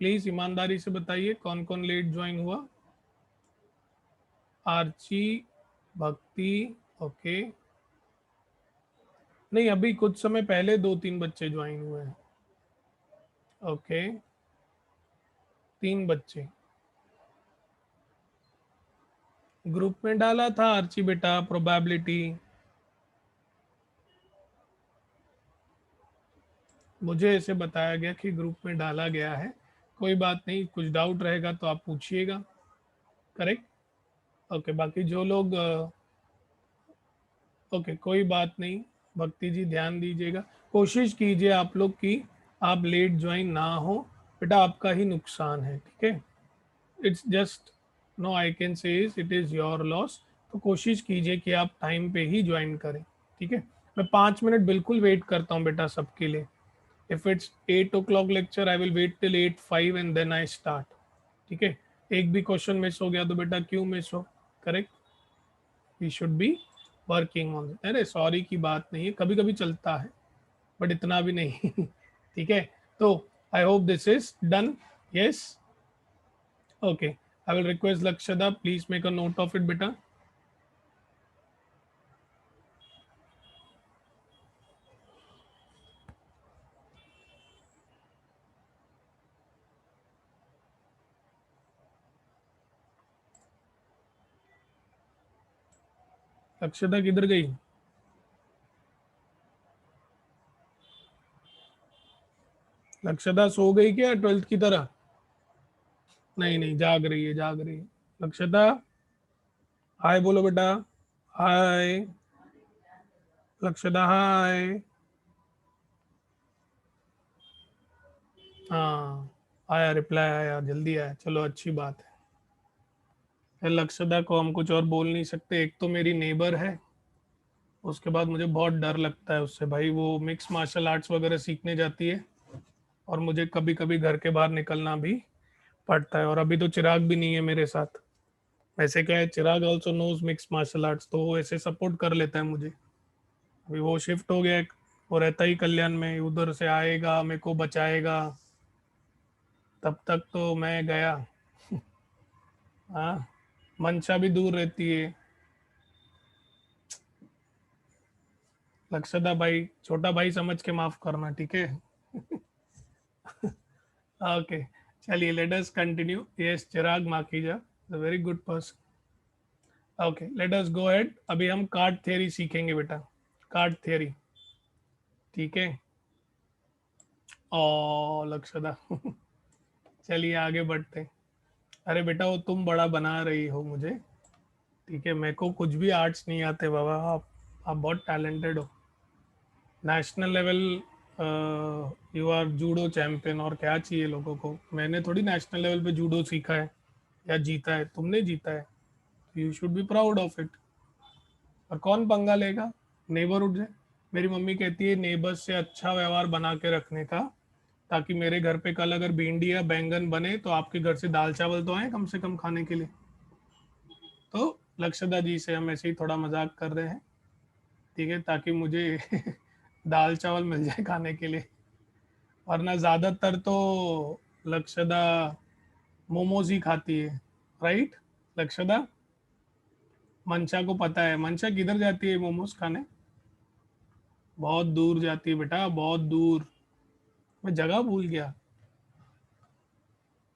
Please ईमानदारी से बताइए कौन कौन लेट ज्वाइन हुआ। आर्ची, भक्ति, ओके। नहीं, अभी कुछ समय पहले 2 3 बच्चे ज्वाइन हुए हैं। ओके, 3 बच्चे ग्रुप में डाला था आर्ची बेटा प्रोबेबिलिटी। मुझे ऐसे बताया गया कि ग्रुप में डाला गया है। कोई बात नहीं, कुछ डाउट रहेगा तो आप पूछिएगा। करेक्ट। ओके, बाकी जो लोग ओके, कोई बात नहीं। भक्ति जी ध्यान दीजिएगा, कोशिश कीजिए आप लोग की आप लेट ज्वाइन ना हो बेटा, आपका ही नुकसान है। ठीक है, it's just, no I can say is it is your loss. तो कोशिश कीजिए कि आप टाइम पे ही ज्वाइन करें। ठीक है, मैं 5 मिनट बिल्कुल वेट करता हूँ बेटा सबके लिए। If it's 8 o'clock lecture, I will wait till 8:05 and then I start. ठीक है, एक भी क्वेश्चन मिस हो गया तो बेटा क्यों मिस हो, correct, we should be working on. अरे सॉरी की बात नहीं है, कभी कभी चलता है, बट इतना भी नहीं। ठीक है, तो I hope this is done. Yes, okay, I will request Lakshada, please make a note of it बेटा। लक्षदा किधर गई? लक्षदा सो गई क्या 12th की तरह? नहीं नहीं, जाग रही है, जाग रही है। लक्षदा, हाय बोलो बेटा। हाय लक्षदा, हाय। हाँ, आया, रिप्लाई आया, जल्दी आया, चलो अच्छी बात है। फिर लक्षदा को हम कुछ और बोल नहीं सकते, एक तो मेरी नेबर है, उसके बाद मुझे बहुत डर लगता है उससे भाई, वो मिक्स मार्शल आर्ट्स वगैरह सीखने जाती है और मुझे कभी कभी घर के बाहर निकलना भी पड़ता है। और अभी तो चिराग भी नहीं है मेरे साथ। वैसे क्या है, Chirag also knows mix martial arts, तो वो ऐसे सपोर्ट कर लेता है मुझे। अभी वो शिफ्ट हो गया है, वो रहता ही कल्याण में, उधर से आएगा मेरे को बचाएगा, तब तक तो मैं गया। हाँ, मंशा भी दूर रहती है। लक्षदा भाई, छोटा भाई समझ के माफ करना, ठीक है? ओके, चलिए let us continue. Yes, Chirag Makhija, very good person. Okay, let us go ahead. अभी हम कार्ड थ्योरी सीखेंगे बेटा, कार्ड थ्योरी। ठीक है, ओ लक्षदा। चलिए आगे बढ़ते हैं। अरे बेटा, वो तुम बड़ा बना रही हो मुझे। ठीक है, मेरे को कुछ भी आर्ट्स नहीं आते बाबा, आप बहुत टैलेंटेड हो। National level you are judo champion, और क्या चाहिए लोगों को? मैंने थोड़ी नेशनल लेवल पे जूडो सीखा है या जीता है, तुमने जीता है। You should be proud of it. और कौन पंगा लेगा? नेबरहुड है, मेरी मम्मी कहती है नेबर्स से अच्छा व्यवहार बना के रखने का, ताकि मेरे घर पे कल अगर भिंडी या बैंगन बने तो आपके घर से दाल चावल तो आए कम से कम खाने के लिए। तो लक्षदा जी से हम ऐसे ही थोड़ा मजाक कर रहे हैं, ठीक है, ताकि मुझे दाल चावल मिल जाए खाने के लिए। वरना ज्यादातर तो लक्षदा मोमोज ही खाती है, राइट लक्षदा? मंशा को पता है, मंशा किधर जाती है मोमोज खाने? बहुत दूर जाती है बेटा, बहुत दूर। मैं जगह भूल गया।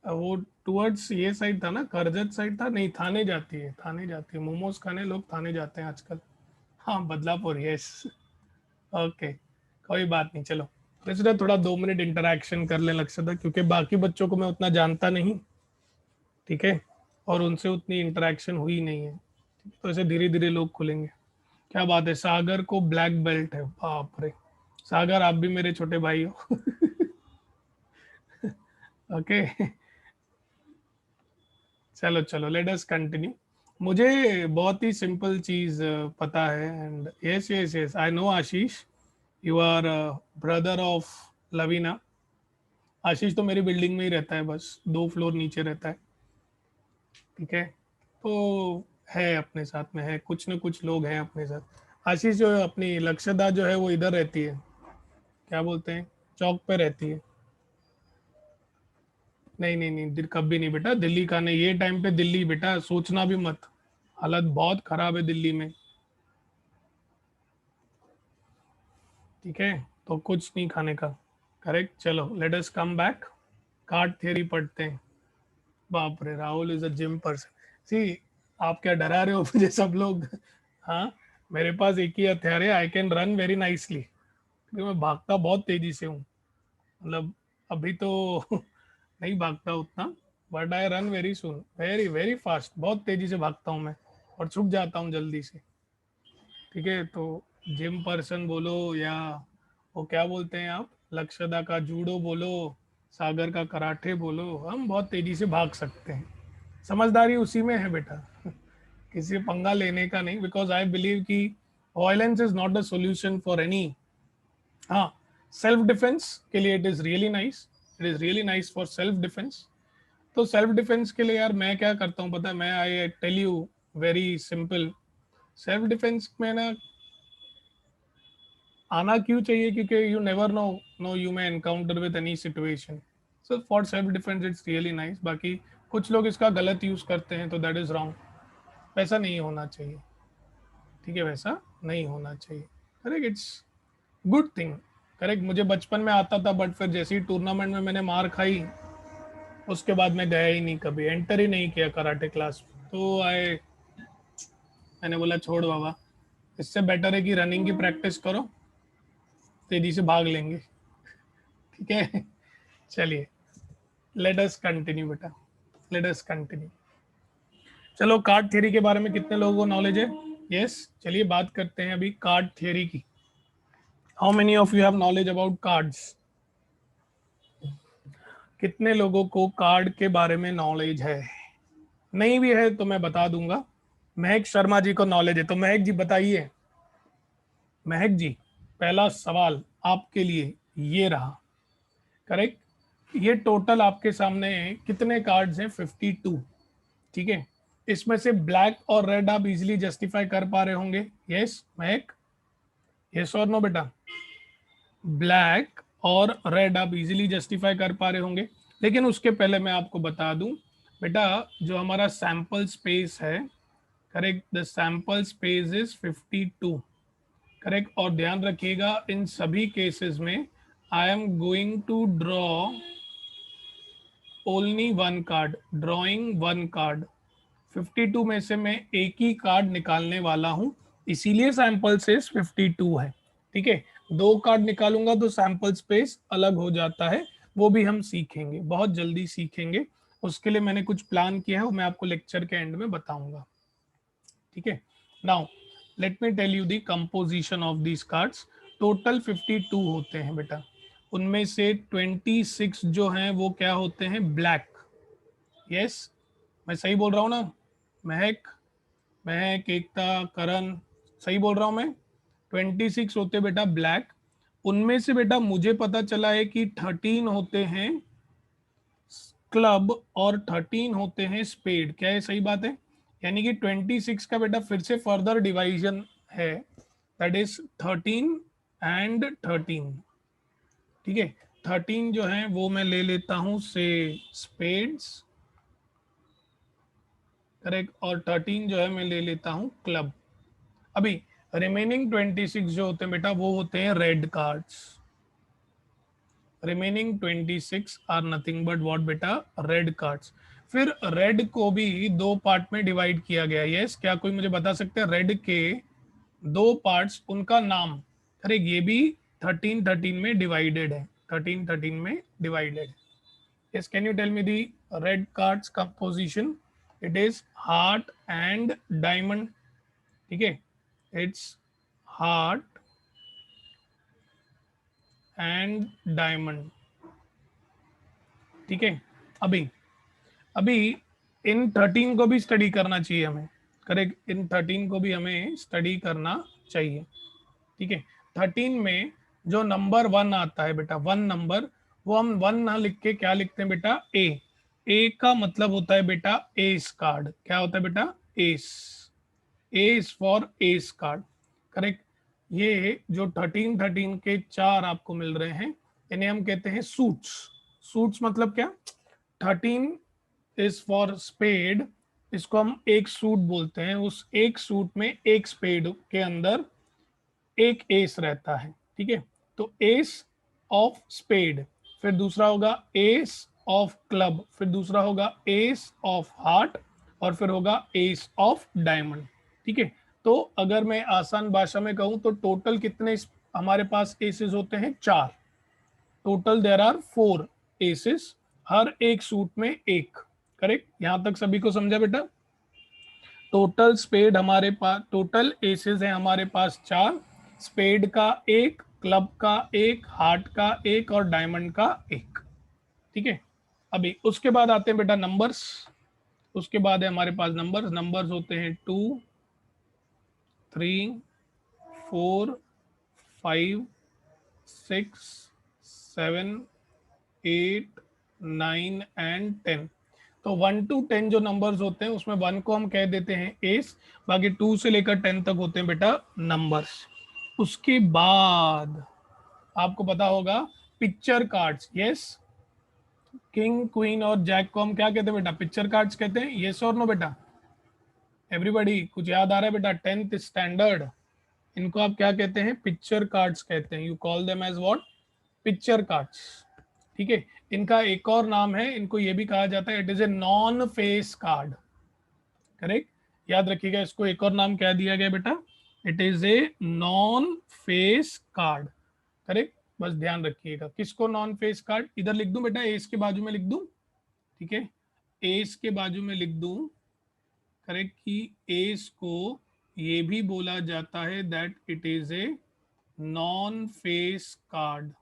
वो टुवर्ड्स ये साइड था ना, करजत साइड था, नहीं थाने जाती है, थाने जाती है मोमोज खाने, लोग थाने जाते हैं आजकल। हाँ बदलापुर, यस। ओके, कोई बात नहीं, चलो। वैसे तो थोड़ा 2 मिनट इंटरेक्शन कर लें लक्ष्य, क्योंकि बाकी बच्चों को मैं उतना जानता नहीं, ठीक है, और उनसे उतनी इंटरेक्शन हुई नहीं है, तो ऐसे धीरे धीरे लोग खुलेंगे। क्या बात है, सागर को ब्लैक बेल्ट है, बाप रे। सागर आप भी मेरे छोटे भाई हो। ओके, चलो चलो, लेट अस कंटिन्यू। मुझे बहुत ही सिंपल चीज पता है, and yes yes yes I know Ashish, you are brother of Lavina. Ashish तो मेरी बिल्डिंग में ही रहता है, बस 2 फ्लोर नीचे रहता है, ठीक है। तो है, अपने साथ में है, कुछ न कुछ लोग हैं अपने साथ। आशीष जो है, अपनी लक्षदा जो है वो इधर रहती है, क्या बोलते हैं, चौक पे रहती है। नहीं नहीं नहीं, कभी नहीं बेटा, दिल्ली का नहीं, ये टाइम पे दिल्ली बेटा सोचना भी मत, हालत बहुत खराब है दिल्ली में, ठीक है। तो कुछ नहीं खाने का, करेक्ट। चलो let us come back, card theory पढ़ते हैं। बाप रे, Rahul is a gym person. See, आप क्या डरा रहे हो मुझे सब लोग? हाँ, मेरे पास एक ही हथियार है, I can run very nicely, क्योंकि मैं भागता बहुत तेजी से हूँ। मतलब अभी तो नहीं भागता उतना, but I run very soon, very very fast, बहुत तेजी से भागता हूँ मैं, और छुप जाता हूँ जल्दी से, ठीक है। तो जिम पर्सन बोलो या वो क्या बोलते हैं आप, लक्षदा का जूडो बोलो, सागर का कराटे बोलो, हम बहुत तेजी से भाग सकते हैं। समझदारी उसी में है बेटा, किसी से पंगा लेने का नहीं, बिकॉज आई बिलीव कि violence is not the solution for any. हाँ, सेल्फ डिफेंस के लिए it is really nice, it is really nice for self defence. तो सेल्फ डिफेंस के लिए यार मैं क्या करता हूँ पता है, मैं I tell you very simple. Self defence में ना आना क्यों चाहिए, क्योंकि you never know, no you may encounter with any situation. So for self defence it's really nice. बाकी कुछ लोग इसका गलत यूज करते हैं, तो दैट इज रॉन्ग, वैसा नहीं होना चाहिए, ठीक है, वैसा नहीं होना चाहिए, correct, it's good thing, correct. मुझे बचपन में आता था, बट फिर जैसे ही टूर्नामेंट में मैंने मार खाई, उसके बाद मैं गया ही नहीं, कभी एंटर ही नहीं किया कराटे क्लास में। तो आए, मैंने बोला छोड़ बाबा, इससे बेटर है कि रनिंग की प्रैक्टिस करो, तेजी से भाग लेंगे, ठीक है। चलिए, लेट अस कंटिन्यू बेटा, लेट अस कंटिन्यू। चलो, कार्ड थ्योरी के बारे में कितने लोगों को नॉलेज है? यस, चलिए बात करते हैं अभी कार्ड थ्योरी की। How many of you have knowledge about cards? कितने लोगों को कार्ड के बारे में नॉलेज है? नहीं भी है तो मैं बता दूंगा। महक शर्मा जी को नॉलेज है, तो महक जी बताइए। महक जी, पहला सवाल आपके लिए ये रहा, करेक्ट। ये टोटल आपके सामने कितने कार्ड्स हैं? 52, ठीक है। इसमें से ब्लैक और रेड आप इजीली जस्टिफाई कर पा रहे होंगे, यस महक, यस और नो बेटा? ब्लैक और रेड आप इजीली जस्टिफाई कर पा रहे होंगे। लेकिन उसके पहले मैं आपको बता दूं बेटा, जो हमारा सैंपल स्पेस है, correct, the sample space is 52, correct. और ध्यान रखिएगा, इन सभी केसेस में I am going to draw only one card, drawing one card. 52 में से मैं एक ही कार्ड निकालने वाला हूं, इसीलिए सैंपल स्पेस 52 है, ठीक है। 2 कार्ड निकालूंगा तो सैंपल स्पेस अलग हो जाता है, वो भी हम सीखेंगे, बहुत जल्दी सीखेंगे। उसके लिए मैंने कुछ प्लान किया है, वो मैं आपको लेक्चर के एंड में बताऊंगा, ठीक है। Now let me tell you the composition of these cards. Total 52 होते हैं बेटा, उनमें से 26 जो हैं वो क्या होते हैं? ब्लैक, यस, मैं सही बोल रहा हूँ ना? महक, महक, एकता, करण, सही बोल रहा हूँ मैं? 26 होते बेटा ब्लैक, उनमें से बेटा मुझे पता चला है कि 13 होते हैं क्लब और 13 होते हैं स्पेड। क्या ये सही बात है? यानी कि 26 का बेटा फिर से फर्दर डिवाइजन है, दैट इज 13 एंड 13। ठीक है, 13 जो है वो मैं ले लेता हूं से स्पेड्स, करेक्ट, और 13 जो है मैं ले लेता हूं क्लब। अभी रिमेनिंग 26 जो होते हैं बेटा वो होते हैं red cards. Remaining 26 are nothing but what बेटा, रेड कार्ड्स। फिर रेड को भी दो पार्ट में डिवाइड किया गया। यस, क्या कोई मुझे बता सकते हैं रेड के दो पार्ट्स, उनका नाम? अरे ये भी 13 में डिवाइडेड है, 13 में divided. Yes, can you tell me the red cards composition? It is heart and diamond. ठीक है, इट्स हार्ट एंड डायमंड। ठीक है, अभी अभी इन 13 को भी स्टडी करना चाहिए हमें, करेक्ट, इन 13 को भी हमें स्टडी करना चाहिए। ठीक है, 13 में जो नंबर 1 आता है बेटा, 1 नंबर, वो हम 1 ना लिख के क्या लिखते हैं बेटा, ए का मतलब होता है बेटा एस कार्ड। क्या होता है बेटा, S, A is for S card, correct. ये जो 13 के चार आपको मिल रहे हैं, इन्हें हम कहते हैं सूट्स। सूट्स मतलब क्या, 13 इज फॉर स्पेड, इसको हम एक सूट बोलते हैं। उस एक सूट में एक स्पेड के अंदर एक एस रहता है। ठीक है, तो एस ऑफ स्पेड, फिर दूसरा होगा एस ऑफ क्लब, फिर दूसरा होगा एस ऑफ हार्ट, और फिर होगा एस ऑफ डायमंड। ठीक है, तो अगर मैं आसान भाषा में कहूं तो टोटल कितने हमारे पास एसेस होते हैं, 4। टोटल देयर आर 4 एसेस, हर एक सूट में एक। करेक्ट, यहां तक सभी को समझा बेटा? टोटल स्पेड हमारे पास, टोटल एसेस है हमारे पास 4, स्पेड का एक, क्लब का एक, हार्ट का एक और डायमंड का एक। ठीक है, अभी उसके बाद आते हैं बेटा नंबर्स। उसके बाद है हमारे पास नंबर्स। नंबर्स होते हैं 2, 3, 4, 5, 6, 7, 8, 9 एंड 10। तो 1 to 10 जो नंबर्स होते हैं उसमें 1 को हम कह देते हैं एस, बाकी 2 से लेकर 10 तक होते हैं बेटा नंबर्स। उसके बाद आपको पता होगा picture cards. Yes, king, queen और जैक को हम क्या कहते हैं बेटा, पिक्चर कार्ड्स कहते हैं। यस और नो बेटा? एवरीबॉडी कुछ याद आ रहा है बेटा? 10th स्टैंडर्ड, इनको आप क्या कहते हैं, पिक्चर कार्ड्स कहते हैं। You call them as what, picture cards. ठीक है, इनका एक और नाम है, इनको ये भी कहा जाता है, it is a non face card. Correct, याद रखिएगा, इसको एक और नाम क्या दिया गया बेटा, it is a non face card. Correct, बस ध्यान रखिएगा। किसको नॉन फेस कार्ड, इधर लिख दूं बेटा, एस के बाजू में लिख दूं? ठीक है, एस के बाजू में लिख दूं, करेक्ट, कि एस को ये भी बोला जाता है that it is a non face card.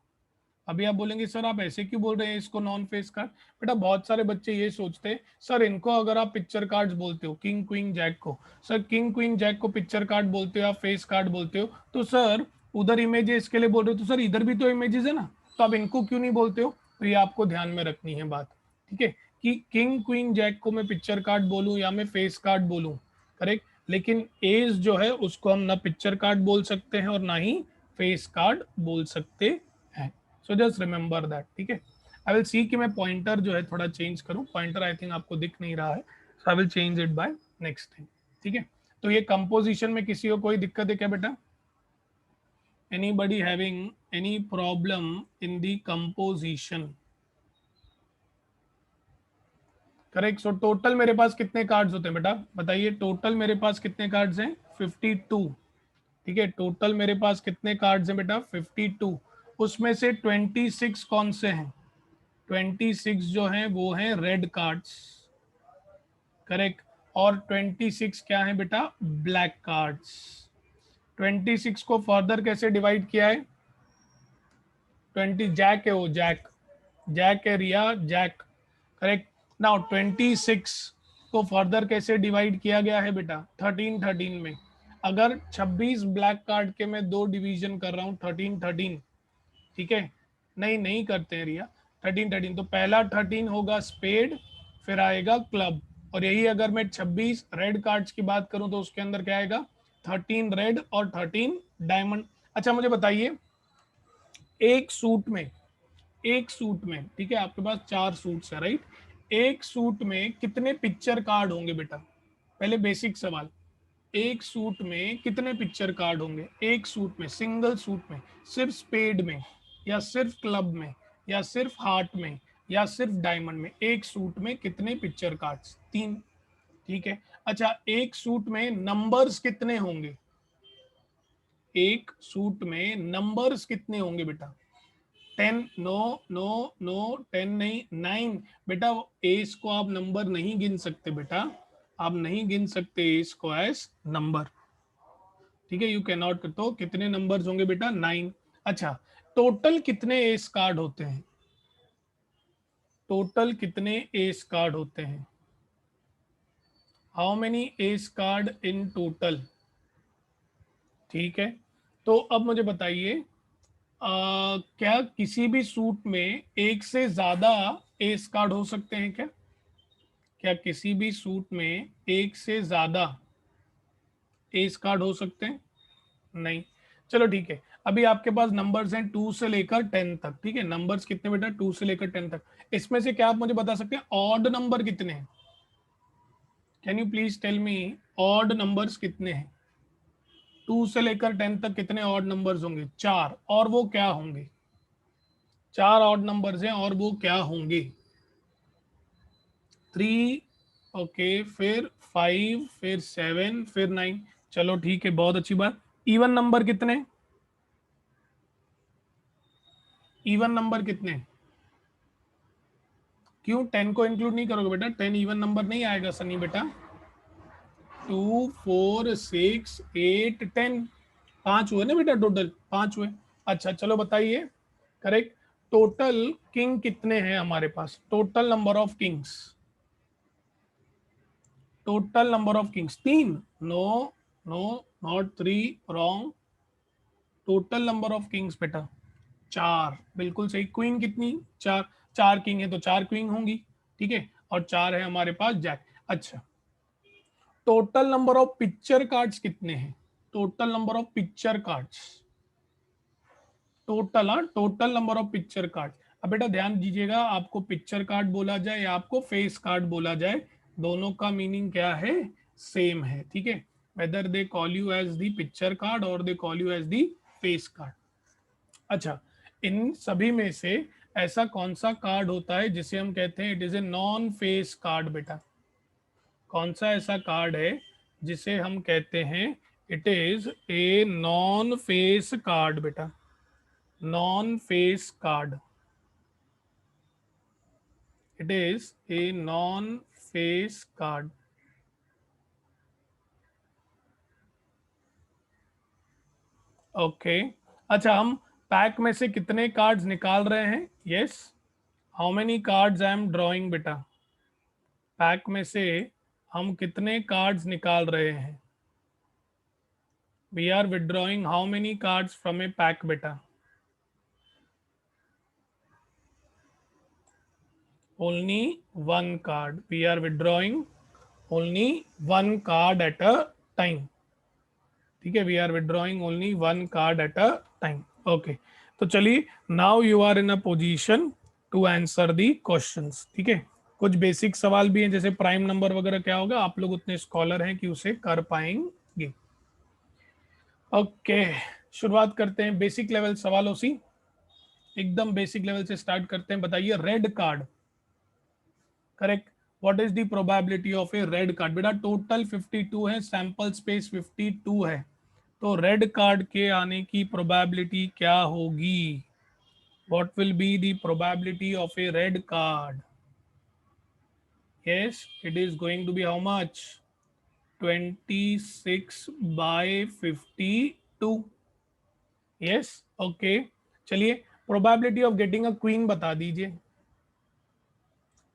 अभी आप बोलेंगे सर आप ऐसे क्यों बोल रहे हैं इसको नॉन फेस कार्ड? बेटा बहुत सारे बच्चे ये सोचते हैं सर इनको अगर आप पिक्चर कार्ड्स बोलते हो, किंग क्वीन जैक को, सर किंग क्वीन जैक को पिक्चर कार्ड बोलते हो या फेस कार्ड बोलते हो, तो सर उधर इमेजेस के लिए बोल रहे हो, तो सर इधर भी तो इमेजेस है ना, तो आप इनको क्यों नहीं बोलते हो? तो ये आपको ध्यान में रखनी है बात। ठीक है, कि किंग क्वीन जैक को मैं पिक्चर कार्ड बोलूं या मैं फेस कार्ड बोलूं, करेक्ट, लेकिन एज जो है उसको हम ना पिक्चर कार्ड बोल सकते हैं और ना ही फेस कार्ड बोल सकते हैं। So just remember that. ठीक है, आई विल सी कि मैं पॉइंटर जो है थोड़ा चेंज करूं। पॉइंटर आई थिंक आपको दिख नहीं रहा है, so I will change it by next time. ठीक है, तो ये कंपोजिशन में किसी को कोई दिक्कत है क्या बेटा? एनीबडी हैविंग एनी प्रॉब्लम इन दी कंपोजिशन? करेक्ट, सो टोटल मेरे पास कितने कार्ड्स होते हैं बेटा, बताइए? टोटल मेरे पास कितने कार्ड्स हैं? 52। ठीक है, टोटल मेरे पास कितने कार्ड्स हैं बेटा? 52। उसमें से 26 कौन से हैं? 26 जो हैं वो हैं रेड कार्ड्स, करेक्ट, और 26 क्या है बेटा? Black cards. 26 को फर्दर कैसे डिवाइड किया है? 20 जैक है, वो जैक, जैक है रिया, जैक, करेक्ट। नाउ 26 को फर्दर कैसे डिवाइड किया गया है बेटा? 13 में। अगर 26 ब्लैक कार्ड के मैं 2 डिवीजन कर रहा हूँ 13 13, ठीक है, नहीं करते हैं रिया, 13 13, तो पहला 13 होगा स्पेड, फिर आएगा क्लब, और यही अगर मैं 26 रेड कार्ड्स की बात करूं तो उसके अंदर क्या आएगा, 13 रेड और 13 डायमंड। अच्छा मुझे बताइए, एक सूट में, ठीक है, आपके पास 4 सूट्स है राइट, एक सूट में कितने पिक्चर कार्ड होंगे बेटा, पहले बेसिक सवाल, एक सूट में कितने पिक्चर कार्ड होंगे, एक सूट में, सिंगल सूट में, सिर्फ स्पेड में, या सिर्फ क्लब में, या सिर्फ हार्ट में, या सिर्फ डायमंड में, एक सूट में कितने पिक्चर कार्ड्स, 3, ठीक है। अच्छा एक सूट में नंबर्स कितने होंगे, एक सूट में नंबर्स कितने होंगे बेटा, 10, नो नो नो, 10 नहीं, 9 बेटा, एस को आप नंबर नहीं गिन सकते बेटा, आप नहीं गिन सकते एस को एस नंबर, ठीक है, यू कैन नॉट, तो कितने नंबर्स होंगे बेटा, 9। अच्छा टोटल कितने एस कार्ड होते हैं, टोटल कितने एस कार्ड होते हैं, how many S card in total, ठीक है। तो अब मुझे बताइए, क्या किसी भी सूट में एक से ज्यादा एस कार्ड हो सकते हैं क्या, क्या किसी भी सूट में एक से ज्यादा एस कार्ड हो सकते हैं, नहीं। चलो ठीक है, अभी आपके पास नंबर्स हैं 2 से लेकर 10 तक, ठीक है, नंबर्स कितने बेटा, 2 से लेकर 10 तक, इसमें से क्या आप मुझे बता सकते हैं ऑड नंबर कितने हैं, can you please tell me, odd numbers कितने हैं, 2 से लेकर 10 तक कितने ऑड नंबर्स होंगे, 4, और वो क्या होंगे, 4 ऑड नंबर्स हैं और वो क्या होंगे, 3, ओके, फिर 5, फिर 7, फिर 9, चलो ठीक है, बहुत अच्छी बात। इवन नंबर कितने, इवन नंबर कितने, क्यों 10 को इंक्लूड नहीं करोगे बेटा, 10 इवन नंबर नहीं आएगा सनी बेटा, 2, 4, 6, 8, 10, 5 हुए ना बेटा, टोटल 5 हुए। अच्छा चलो बताइए, करेक्ट, टोटल किंग कितने हैं हमारे पास, total number of kings, total number of kings 3, no no, not 3, wrong, total number of kings बेटा 4, बिल्कुल सही, क्वीन कितनी, 4, 4 किंग है तो 4 क्वीन होंगी, ठीक है, और 4 है हमारे पास जैक। अच्छा total number of picture cards कितने हैं, total number of picture cards, total, हाँ total number of picture card, अब बेटा ध्यान दीजिएगा, आपको पिक्चर कार्ड बोला जाए या आपको फेस कार्ड बोला जाए, दोनों का मीनिंग क्या है, सेम है, ठीक है, whether they call you as the picture card और they call you as the face card. अच्छा इन सभी में से ऐसा कौन सा कार्ड होता है जिसे हम कहते हैं it is a non face card बेटा, कौन सा ऐसा कार्ड है जिसे हम कहते हैं it is a non face card बेटा, non face card, it is a non face card, okay. अच्छा हम पैक में से कितने कार्ड्स निकाल रहे हैं, yes, how many cards I am drawing बेटा, पैक में से हम कितने कार्ड्स निकाल रहे हैं, we are withdrawing how many cards from a pack beta, only one card, we are withdrawing only one card at a time, ठीक है, we are withdrawing only one card at a time, okay. तो चलिए now you are in a position to answer the questions, ठीक है, कुछ basic सवाल भी हैं जैसे प्राइम नंबर वगैरह क्या होगा, आप लोग उतने स्कॉलर हैं कि उसे कर पाएंगे, ओके। शुरुआत करते हैं बेसिक लेवल सवालों से, एकदम बेसिक लेवल से स्टार्ट करते हैं, बताइए red card, correct, what is the probability of a red card, बेटा टोटल 52 है, सैंपल स्पेस 52 है, तो रेड कार्ड के आने की प्रोबेबिलिटी क्या होगी, what will be the probability of a red card, yes it is going to be how much, 26 by 52, yes, okay. चलिए probability of getting a queen बता दीजिए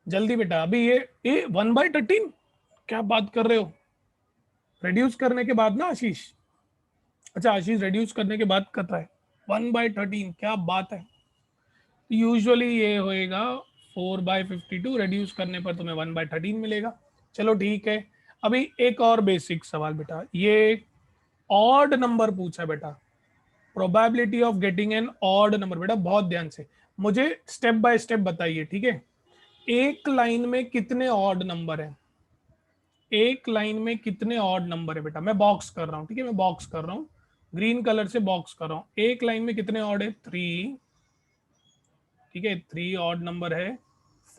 जल्दी बेटा, अभी ये 1/13, क्या बात कर रहे हो, रिड्यूस करने के बाद ना आशीष, अच्छा आशीष रेड्यूस करने के बाद कर रहा है 1/13, क्या बात है। यूजुअली ये होएगा 4/52, रेड्यूस करने पर तुम्हें 1/13 मिलेगा। चलो ठीक है। अभी एक और बेसिक सवाल बेटा, ये ऑड नंबर पूछा है बेटा, probability of getting an odd number. बेटा बहुत ध्यान से मुझे स्टेप बाय स्टेप बताइए, ठीक है। एक लाइन में कितने ऑड नंबर है, एक लाइन में कितने ऑड नंबर है बेटा, मैं बॉक्स कर रहा हूँ, ठीक है, मैं बॉक्स कर रहा हूँ, ग्रीन कलर से बॉक्स कर रहा हूँ। एक लाइन में कितने ऑड है, 3, ठीक है, 3 ऑड नंबर है,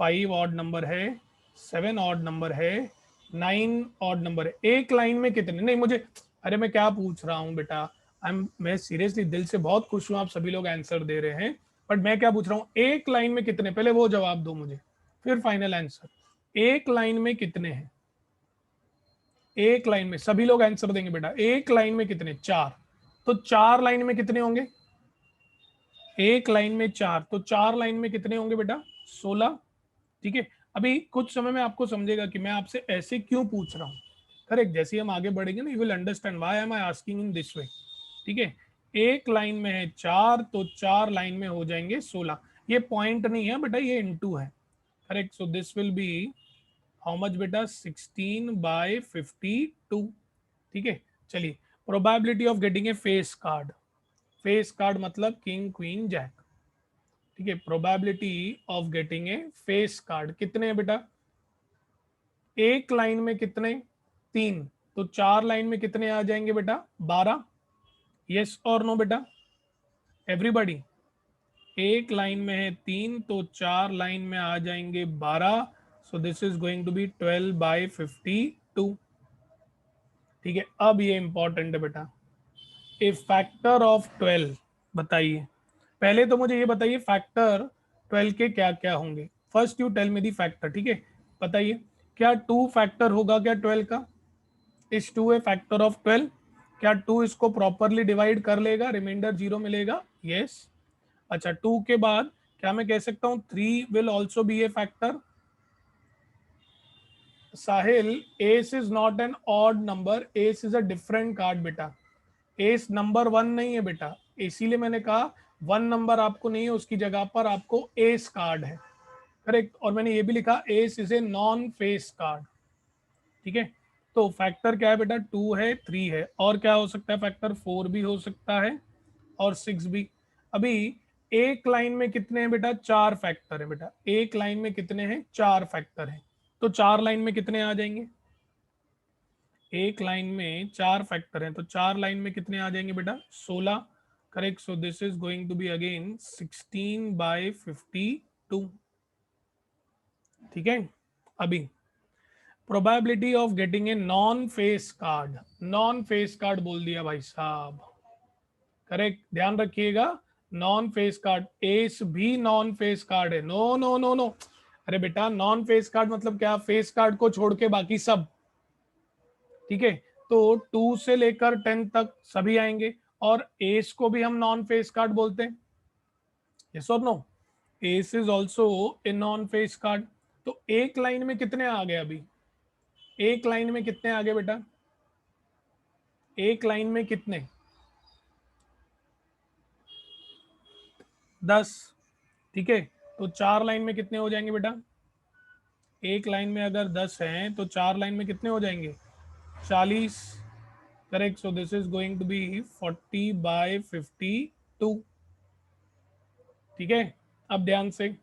5 ऑड नंबर है, 7 ऑड नंबर है, 9 ऑड नंबर है। एक लाइन में कितने, नहीं मुझे, अरे मैं क्या पूछ रहा हूँ बेटा, मैं सीरियसली दिल से बहुत खुश हूँ आप सभी लोग आंसर दे रहे हैं, बट मैं क्या पूछ रहा हूँ, एक लाइन में कितने, पहले वो जवाब दो मुझे, फिर फाइनल आंसर। एक लाइन में कितने हैं, एक लाइन में सभी लोग आंसर देंगे बेटा, एक लाइन में कितने, 4। तो 4 लाइन में कितने होंगे, एक लाइन में 4, तो 4 लाइन में कितने होंगे बेटा, 16। ठीक है। अभी कुछ समय में आपको समझेगा कि मैं आपसे ऐसे क्यों पूछ रहा हूँ। करेक्ट, जैसे ही हम आगे बढ़ेंगे ना, you will understand why am I asking in this way. ठीक है। एक लाइन में है 4, तो 4 लाइन में हो जाएंगे 16। ये पॉइंट नहीं है बेटा, ये इनटू है। Correct, so this will be how much बेटा, 16/52। ठीक है। चलिए, probability of getting A face card, face card मतलब किंग क्वीन जैक। ठीक है, probability of getting A face card कितने हैं बेटा, एक लाइन में कितने, 3, तो 4 लाइन में कितने आ जाएंगे बेटा, 12। यस और नो बेटा, एवरीबॉडी। एक लाइन में है 3, तो 4 लाइन में आ जाएंगे 12। So this is going to be 12/52। ठीक है, अब ये इंपॉर्टेंट है बेटा, ए फैक्टर ऑफ 12 बताइए। पहले तो मुझे ये बताइए फैक्टर 12 के क्या क्या होंगे, first you tell me the factor. ठीक है, बताइए, क्या 2 फैक्टर होगा क्या 12 का, इस 2 ए फैक्टर ऑफ 12, क्या 2 इसको प्रॉपरली डिवाइड कर लेगा, रिमाइंडर 0 मिलेगा, यस। अच्छा, 2 के बाद क्या मैं कह सकता हूँ 3 will also be A factor. Sahil, S is not an odd number, S is a different card बेटा, एस नंबर 1 नहीं है बेटा, इसीलिए मैंने कहा 1 नंबर आपको नहीं है, उसकी जगह पर आपको एस कार्ड है। करेक्ट, और मैंने ये भी लिखा S is a non face card. ठीक है, तो फैक्टर क्या है बेटा, 2 है, 3 है, और क्या हो सकता है फैक्टर, 4 भी हो सकता है और 6 भी। अभी एक लाइन में कितने हैं बेटा, 4 फैक्टर है बेटा, एक लाइन में कितने हैं, 4 फैक्टर है, तो 4 लाइन में कितने आ जाएंगे, एक लाइन में 4 फैक्टर हैं, तो 4 लाइन में कितने आ जाएंगे बेटा, 16। Correct, so this is going to be again 16/52। ठीक है। अभी probability of getting a non face card, non face card बोल दिया भाई साहब। करेक्ट, ध्यान रखिएगा, नॉन फेस कार्ड, एस भी नॉन फेस कार्ड है, नो नो नो नो। अरे बेटा नॉन फेस कार्ड मतलब क्या, फेस कार्ड को छोड़ के बाकी सब। ठीक है, तो 2 से लेकर 10 तक सभी आएंगे, और एस को भी हम नॉन फेस कार्ड बोलते हैं, यस और no, ace is also a non face card. तो एक लाइन में कितने आ गए, अभी एक लाइन में कितने आ गए बेटा, एक लाइन में कितने, 10। ठीक है, तो 4 लाइन में कितने हो जाएंगे बेटा, एक लाइन में अगर 10 हैं तो 4 लाइन में कितने हो जाएंगे, 40। Correct, so this is going to be 40/52। ठीक है, अब ध्यान से,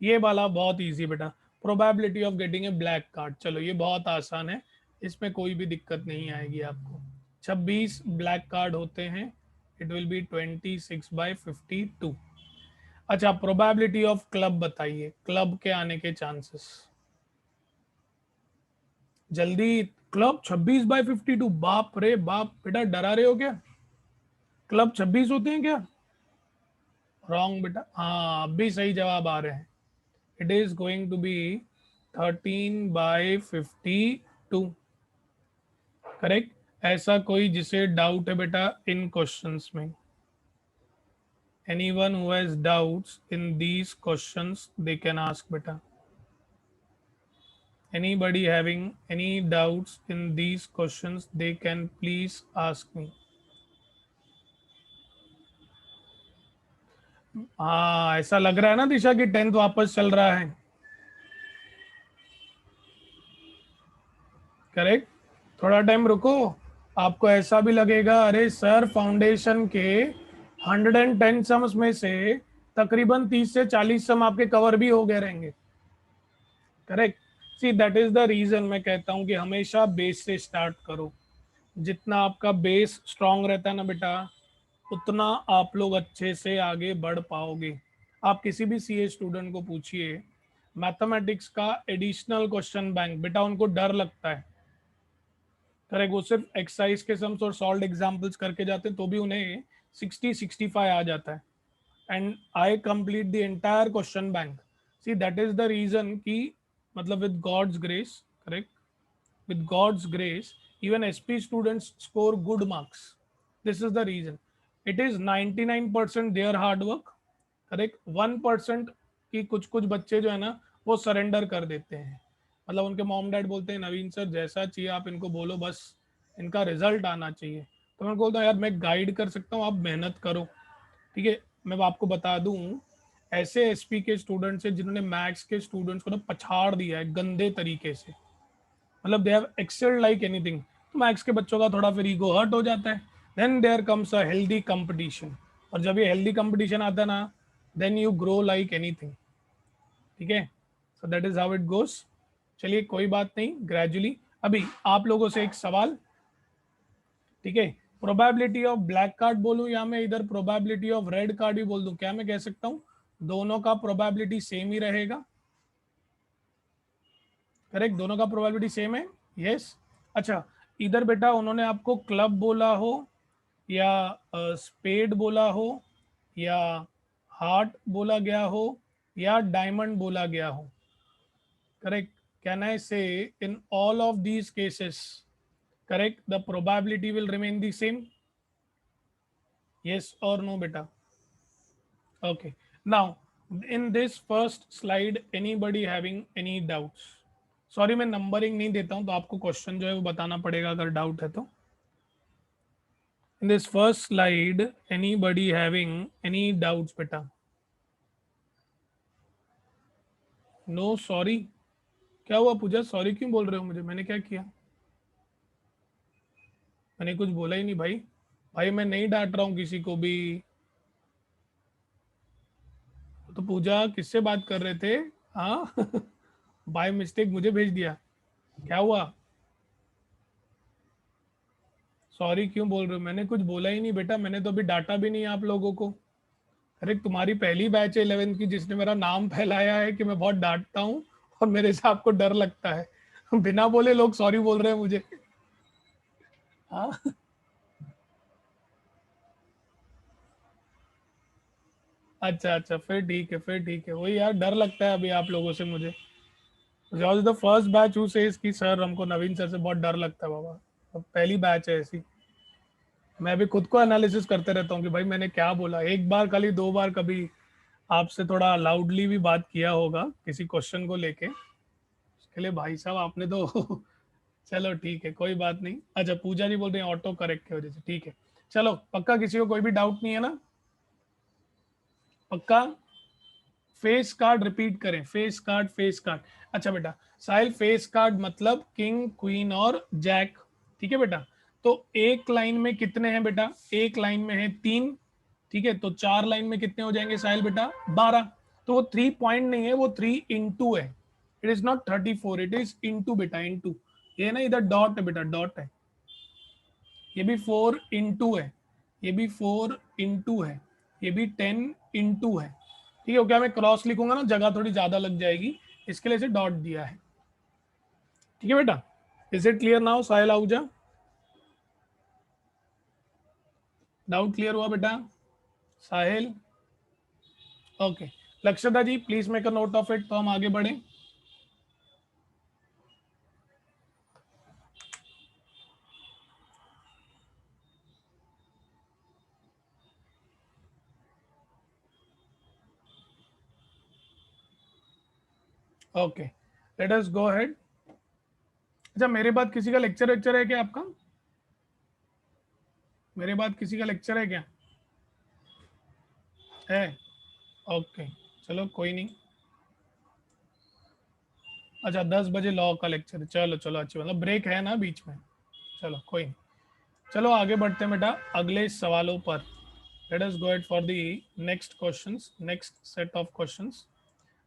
ये वाला बहुत इजी बेटा, probability of getting A black card, चलो ये बहुत आसान है, इसमें कोई भी दिक्कत नहीं आएगी आपको। 26 ब्लैक कार्ड होते हैं, इट विल बी 26/52। अच्छा, प्रोबेबिलिटी ऑफ क्लब बताइए, क्लब के आने के चांसेस जल्दी। क्लब 26/52, बाप रे बाप बेटा, डरा रहे हो क्या, क्लब 26 होते हैं क्या, रॉन्ग बेटा, हाँ अब भी सही जवाब आ रहे हैं, it is going to be 13/52। Correct, ऐसा कोई जिसे डाउट है बेटा इन क्वेश्चंस में, anyone who has doubts in these questions they can ask beta, anybody having any doubts in these questions they can please ask me. हाँ ऐसा लग रहा है ना दिशा कि 10th वापस चल रहा है। करेक्ट। थोड़ा टाइम रुको, आपको ऐसा भी लगेगा अरे सर फाउंडेशन के 110 सम्स में से तकरीबन 30 से 40 सम आपके कवर भी हो गए रहेंगे। Correct. See that is the reason मैं कहता हूं कि हमेशा बेस से स्टार्ट करो। जितना आपका बेस स्ट्रांग रहता है ना बेटा, उतना आप लोग अच्छे से आगे बढ़ पाओगे। आप किसी भी सीए स्टूडेंट को पूछिए मैथमेटिक्स का एडिशनल क्वेश्चन बैंक, बेटा उनको डर लगता है। करेक्ट, वो सिर्फ एक्सरसाइज के सम्स और सॉल्व एग्जांपल्स करके जाते हैं तो भी उन्हें 60-65 आ जाता है। And I complete the entire question bank. See that is the reason कि मतलब with God's grace, correct, with God's grace, even SP students score good marks. This is the reason. It is 99% their hard work. Correct, 1% की कुछ कुछ बच्चे जो है ना वो सरेंडर कर देते हैं। मतलब उनके मॉम डैड बोलते हैं नवीन सर जैसा चाहिए आप इनको बोलो, बस इनका रिजल्ट आना चाहिए। तो मैं बोलता हूँ यार मैं गाइड कर सकता हूँ, आप मेहनत करो। ठीक है, मैं आपको बता दूं ऐसे एसपी के स्टूडेंट्स हैं जिन्होंने मैथ्स के स्टूडेंट्स को ना पछाड़ दिया है गंदे तरीके से। मतलब they have excelled like anything. तो मैथ्स के बच्चों का थोड़ा फिर ईगो हर्ट हो जाता है। Then there comes a healthy competition, और जब ये हेल्दी कंपटीशन आता है ना then you grow like anything. ठीक है, so that is how it goes. चलिए कोई बात नहीं, ग्रेजुअली। अभी आप लोगों से एक सवाल, ठीक है, प्रोबेबिलिटी ऑफ ब्लैक कार्ड बोलूं या मैं इधर प्रोबेबिलिटी ऑफ रेड कार्ड भी बोल दूं, क्या मैं कह सकता हूं दोनों का प्रोबेबिलिटी सेम ही रहेगा? करेक्ट, दोनों का प्रोबेबिलिटी सेम है। यस। अच्छा, इधर बेटा उन्होंने आपको क्लब बोला हो या स्पेड बोला हो या हार्ट बोला गया हो या डायमंड बोला गया हो, करेक्ट, कैन आई से in all of these cases, correct, the probability will remain the same? Yes और नो बेटा? Okay, now in this first slide anybody having any doubts? Sorry मैं नंबरिंग नहीं देता हूं तो आपको क्वेश्चन जो है वो बताना पड़ेगा अगर डाउट है तो। In this first slide, anybody having any doubts बेटा? No sorry? क्या हुआ पूजा, सॉरी क्यों बोल रहे हो मुझे, मैंने क्या किया? मैंने कुछ बोला ही नहीं भाई। भाई मैं नहीं डांट रहा हूँ किसी को भी। तो पूजा किससे बात कर रहे थे? हाँ बाय मिस्टेक मुझे भेज दिया, क्या हुआ? सॉरी क्यों बोल रहे हो, मैंने कुछ बोला ही नहीं बेटा, मैंने तो अभी डांटा भी नहीं आप लोगों को। अरे तुम्हारी पहली बैच है 11th की जिसने मेरा नाम फैलाया है कि मैं बहुत डांटता हूँ और मेरे से आपको डर लगता है बिना बोले लोग सॉरी बोल रहे हैं मुझे। हाँ अच्छा अच्छा, फिर ठीक है, फिर ठीक है, वही यार डर लगता है अभी आप लोगों से मुझे। George the first batch who says कि सर हमको नवीन सर से बहुत डर लगता है बाबा, अब पहली बैच है ऐसी। मैं भी खुद को एनालिसिस करते रहता हूँ कि भाई मैंने क्या बोला, एक बार खाली दो बार कभी आपसे थोड़ा लाउडली भी बात किया होगा किसी क्वेश्चन को लेके, उसके लिए भाई साहब आपने तो चलो ठीक है कोई बात नहीं। अच्छा पूजा जी बोल रहे हैं ऑटो करेक्ट की वजह से, ठीक है। चलो पक्का किसी को कोई भी डाउट नहीं है ना? पक्का? फेस कार्ड रिपीट करें, फेस कार्ड फेस कार्ड। अच्छा बेटा साहिल, फेस कार्ड मतलब किंग क्वीन और जैक, ठीक है बेटा। तो एक लाइन में कितने हैं बेटा? एक लाइन में है 3, ठीक है, तो 4 लाइन में कितने हो जाएंगे साहिल बेटा? 12। तो वो 3 पॉइंट नहीं है, वो 3 इंटू है। It is not 34, it is into बेटा, इंटू। ये ना इधर डॉट है बेटा, डॉट है। ये भी 4 इंटू है, ये भी 4 इंटू है, ये भी 10 इंटू है। ठीक है, क्या मैं क्रॉस लिखूंगा ना जगह थोड़ी ज्यादा लग जाएगी, इसके लिए इसे डॉट दिया है। ठीक है बेटा, is it clear now Sahil Ahuja? Doubt clear हुआ बेटा? Sahil? Okay. Lakshada ji please make a note of it तो हम आगे बढ़े। Okay, let us go ahead. अच्छा मेरे बाद किसी का लेक्चर वेक्चर है क्या आपका? मेरे बाद किसी का लेक्चर है क्या? है? ओके चलो कोई नहीं। अच्छा 10 बजे लॉ का लेक्चर है, चलो चलो अच्छी, मतलब ब्रेक है ना बीच में, चलो कोई नहीं। चलो आगे बढ़ते हैं बेटा अगले सवालों पर। Late us go it for the next questions, next set of questions.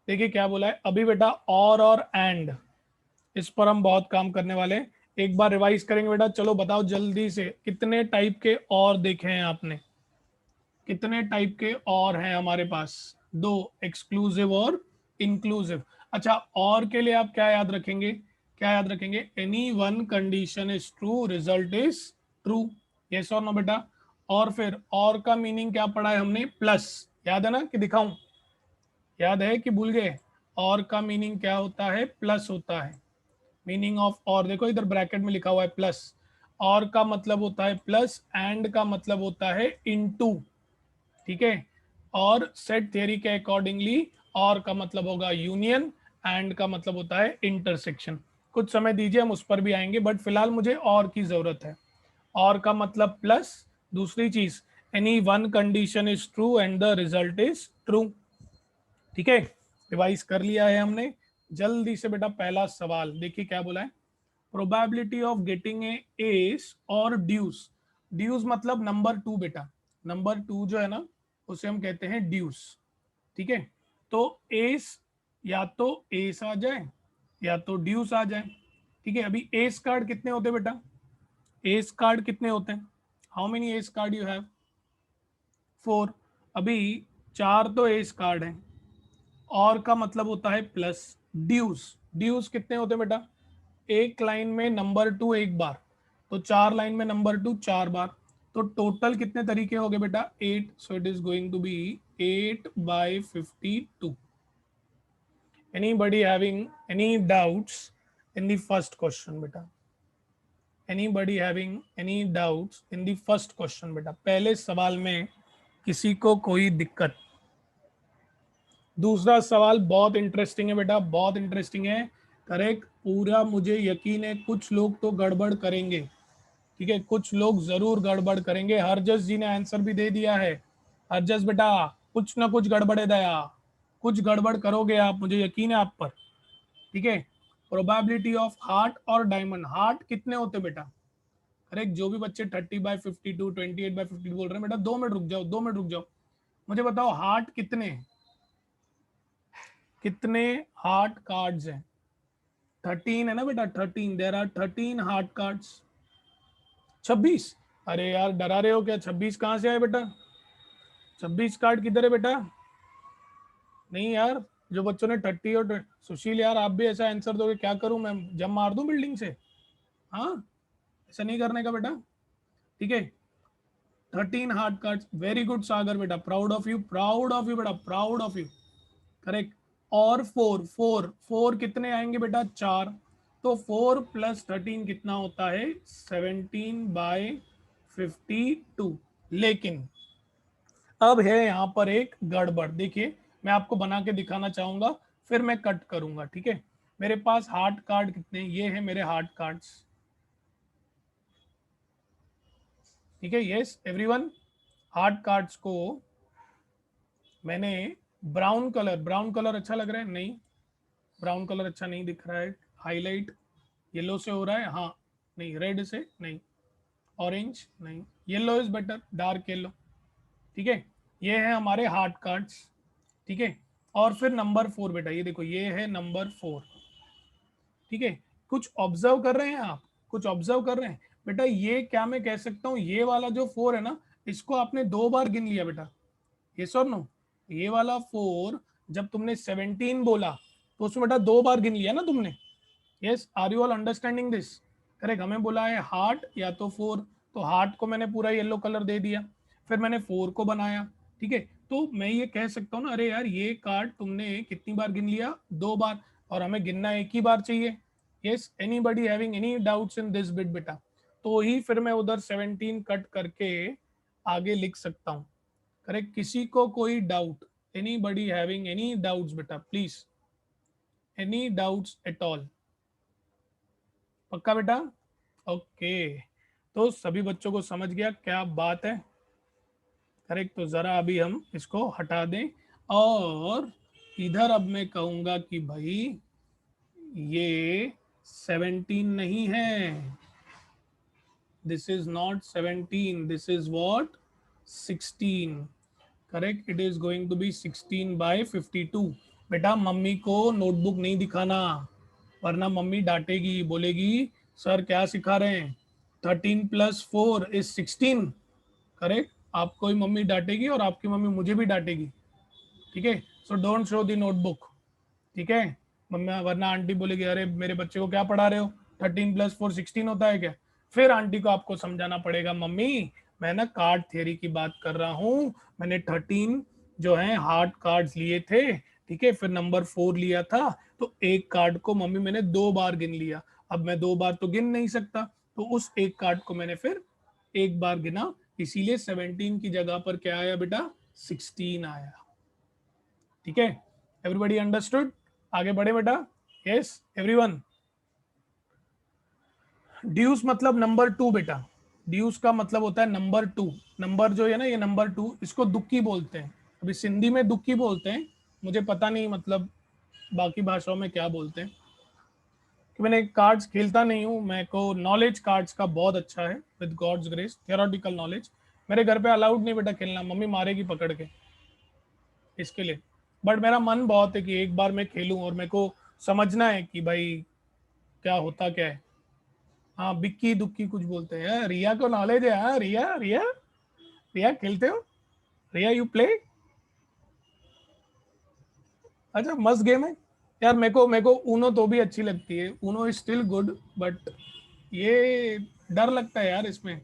देखिए क्या बोला है अभी बेटा, और एंड, इस पर हम बहुत काम करने वाले हैं। एक बार रिवाइज करेंगे बेटा, चलो बताओ जल्दी से, कितने टाइप के और देखे हैं आपने, कितने टाइप के और हैं हमारे पास? दो, एक्सक्लूसिव और इंक्लूसिव। अच्छा और के लिए आप क्या याद रखेंगे, क्या याद रखेंगे? Any one condition is true, result is true, yes और नो बेटा। और फिर और का मीनिंग क्या पढ़ा है हमने? प्लस, याद है ना कि दिखाऊं? याद है कि भूल गए? और का मीनिंग क्या होता है? प्लस होता है। मीनिंग ऑफ और देखो इधर ब्रैकेट में लिखा हुआ है प्लस। और का मतलब होता है प्लस, एंड का मतलब होता है इनटू, ठीक है। और सेट थ्योरी के अकॉर्डिंगली और का मतलब होगा यूनियन, एंड का मतलब होता है इंटरसेक्शन। कुछ समय दीजिए हम उस पर भी आएंगे, बट फिलहाल मुझे और की जरूरत है। और का मतलब प्लस, दूसरी चीज any one condition is true and the result is true, ठीक है। रिवाइज कर लिया है हमने। जल्दी से बेटा पहला सवाल देखिए क्या बोला है। Probability of getting A S और ड्यूस, ड्यूस मतलब नंबर टू बेटा, नंबर टू जो है ना उसे हम कहते हैं ड्यूस, ठीक है। तो एस, या तो एस आ जाए या तो ड्यूस आ जाए, ठीक है। अभी एस कार्ड कितने होते हैं बेटा? एस कार्ड कितने होते हैं? How many S card you have? 4। अभी चार तो एस कार्ड हैं, और का मतलब होता है प्लस। ड्यूस, ड्यूस कितने होते हैं बेटा? एक लाइन में नंबर टू एक बार, तो चार लाइन में नंबर टू चार बार, तो टोटल कितने तरीके हो गए बेटा? 8, so it is going to be 8/52। Anybody having any doubts in the first question बेटा? Anybody having any doubts in the first question बेटा? पहले सवाल में किसी को कोई दिक्कत? दूसरा सवाल बहुत इंटरेस्टिंग है बेटा, बहुत इंटरेस्टिंग है। करेक्ट, पूरा मुझे यकीन है कुछ लोग तो गड़बड़ करेंगे, ठीक है, कुछ लोग जरूर गड़बड़ करेंगे। हरजस जी ने आंसर भी दे दिया है। हरजस बेटा कुछ ना कुछ गड़बड़ है दया, कुछ गड़बड़ करोगे आप, मुझे यकीन है आप पर, ठीक है। प्रोबेबिलिटी ऑफ हार्ट और डायमंड, हार्ट कितने होते बेटा? करेक्ट, जो भी बच्चे 30/52, 28/52 बोल रहे हैं बेटा, 2 मिनट रुक जाओ, 2 मिनट रुक जाओ, मुझे बताओ हार्ट कितने हैं? कितने हार्ट कार्ड्स हैं? 13 है ना बेटा, 13, देर आर 13 हार्ट कार्ड्स। 26? अरे यार डरा रहे हो क्या? 26 कहाँ से आए बेटा? 26 कार्ड किधर है बेटा? नहीं यार, जो बच्चों ने 30 और सुशील यार आप भी ऐसा आंसर दोगे, क्या करूं मैं, जब मार दूं बिल्डिंग से? हाँ, ऐसा नहीं करने का बेटा, ठीक है। 13 हार्ट कार्ड्स, वेरी गुड सागर बेटा, proud of you, proud of you बेटा, प्राउड ऑफ यू, करेक्ट। और फोर, फोर फोर कितने आएंगे बेटा? चार, तो 4 + 13 कितना होता है? 17/52। लेकिन अब है यहाँ पर एक गड़बड़, देखिए मैं आपको बना के दिखाना चाहूंगा, फिर मैं कट करूंगा, ठीक है। मेरे पास हार्ट कार्ड कितने? ये है मेरे हार्ट कार्ड्स, ठीक है। यस एवरीवन, हार्ट कार्ड्स को मैंने ब्राउन कलर, ब्राउन कलर अच्छा लग रहा है? नहीं, ब्राउन कलर अच्छा नहीं दिख रहा है। हाईलाइट येलो से हो रहा है, हाँ, नहीं रेड से नहीं, ऑरेंज नहीं, yellow is better, dark yellow, ठीक है। ये है हमारे हार्ट कार्ड्स, ठीक है। और फिर नंबर 4 बेटा, ये देखो ये है नंबर 4, ठीक है। कुछ ऑब्जर्व कर रहे हैं आप? कुछ ऑब्जर्व कर रहे हैं बेटा? ये क्या मैं कह सकता हूँ, ये वाला जो 4 है ना, इसको आपने 2 बार गिन लिया बेटा, यस और नो? ये वाला 4 जब तुमने 17 बोला तो उसमें बेटा 2 बार गिन लिया ना तुमने। Yes, are you all understanding this? Correct, हमें बोला है हार्ट या तो 4, तो हार्ट को मैंने पूरा येलो कलर दे दिया, फिर मैंने 4 को बनाया, ठीक है। तो मैं ये कह सकता हूँ ना, अरे यार ये कार्ड तुमने कितनी बार गिन लिया? 2 बार, और हमें गिनना एक ही बार चाहिए। Yes, anybody having any doubts in this bit बेटा? तो ही फिर मैं उधर 17 कट करके आगे लिख सकता हूँ। करेक्ट, किसी को कोई doubt? Anybody having any doubts बेटा please? Any doubts at all? पक्का बेटा? ओके, तो सभी बच्चों को समझ गया क्या बात है? करेक्ट, तो जरा अभी हम इसको हटा दें और इधर अब मैं कहूंगा कि भाई ये 17 नहीं है, this is not 17, this is what 16। Correct, it is going to be 16/52। बेटा मम्मी को नोटबुक नहीं दिखाना, वरना मम्मी डांटेगी, बोलेगी सर क्या सिखा रहे हैं, 13 + 4 = 16। करेक्ट, आपको ही मम्मी डांटेगी और आपकी मम्मी मुझे भी डांटेगी। ठीक है, so don't show the notebook. ठीक है, मम्मी, वरना आंटी बोलेगी अरे मेरे बच्चे को क्या पढ़ा रहे हो, 13 + 4 = 16 होता है क्या। फिर आंटी को आपको समझाना पड़ेगा मम्मी मैं ना कार्ड थियरी की बात कर रहा हूँ, मैंने 13 जो है हार्ड कार्ड्स लिए थे, ठीक है, फिर नंबर 4 लिया था, तो एक कार्ड को मम्मी मैंने 2 बार गिन लिया, अब मैं 2 बार तो गिन नहीं सकता, तो उस एक कार्ड को मैंने फिर एक बार गिना, इसीलिए 17 की जगह पर क्या आया बेटा, 16 आया। ठीक है, एवरीबॉडी अंडरस्टूड, आगे बढ़े बेटा। Yes everyone. ड्यूस मतलब नंबर 2 बेटा, ड्यूस का मतलब होता है नंबर 2। नंबर जो है ना, ये नंबर 2, इसको दुक्की बोलते हैं। अभी सिंधी में दुक्की बोलते हैं, मुझे पता नहीं मतलब बाकी भाषाओं में क्या बोलते हैं, कि मैंने कार्ड्स खेलता नहीं हूँ, मेरे को नॉलेज कार्ड्स का बहुत अच्छा है, with God's grace theoretical knowledge. मेरे घर पे अलाउड नहीं बेटा खेलना, मम्मी मारेगी पकड़ के इसके लिए, बट मेरा मन बहुत है कि एक बार मैं खेलूं और मेरे को समझना है कि भाई क्या होता क्या है। हाँ बिक्की दुक्की कुछ बोलते हैं, रिया को नॉलेज है। हाँ रिया, रिया, रिया खेलते हो, रिया यू प्ले। अच्छा मस्त गेम है यार, मेरे को ऊनो तो भी अच्छी लगती है, Uno is still good, but ये डर लगता है यार इसमें,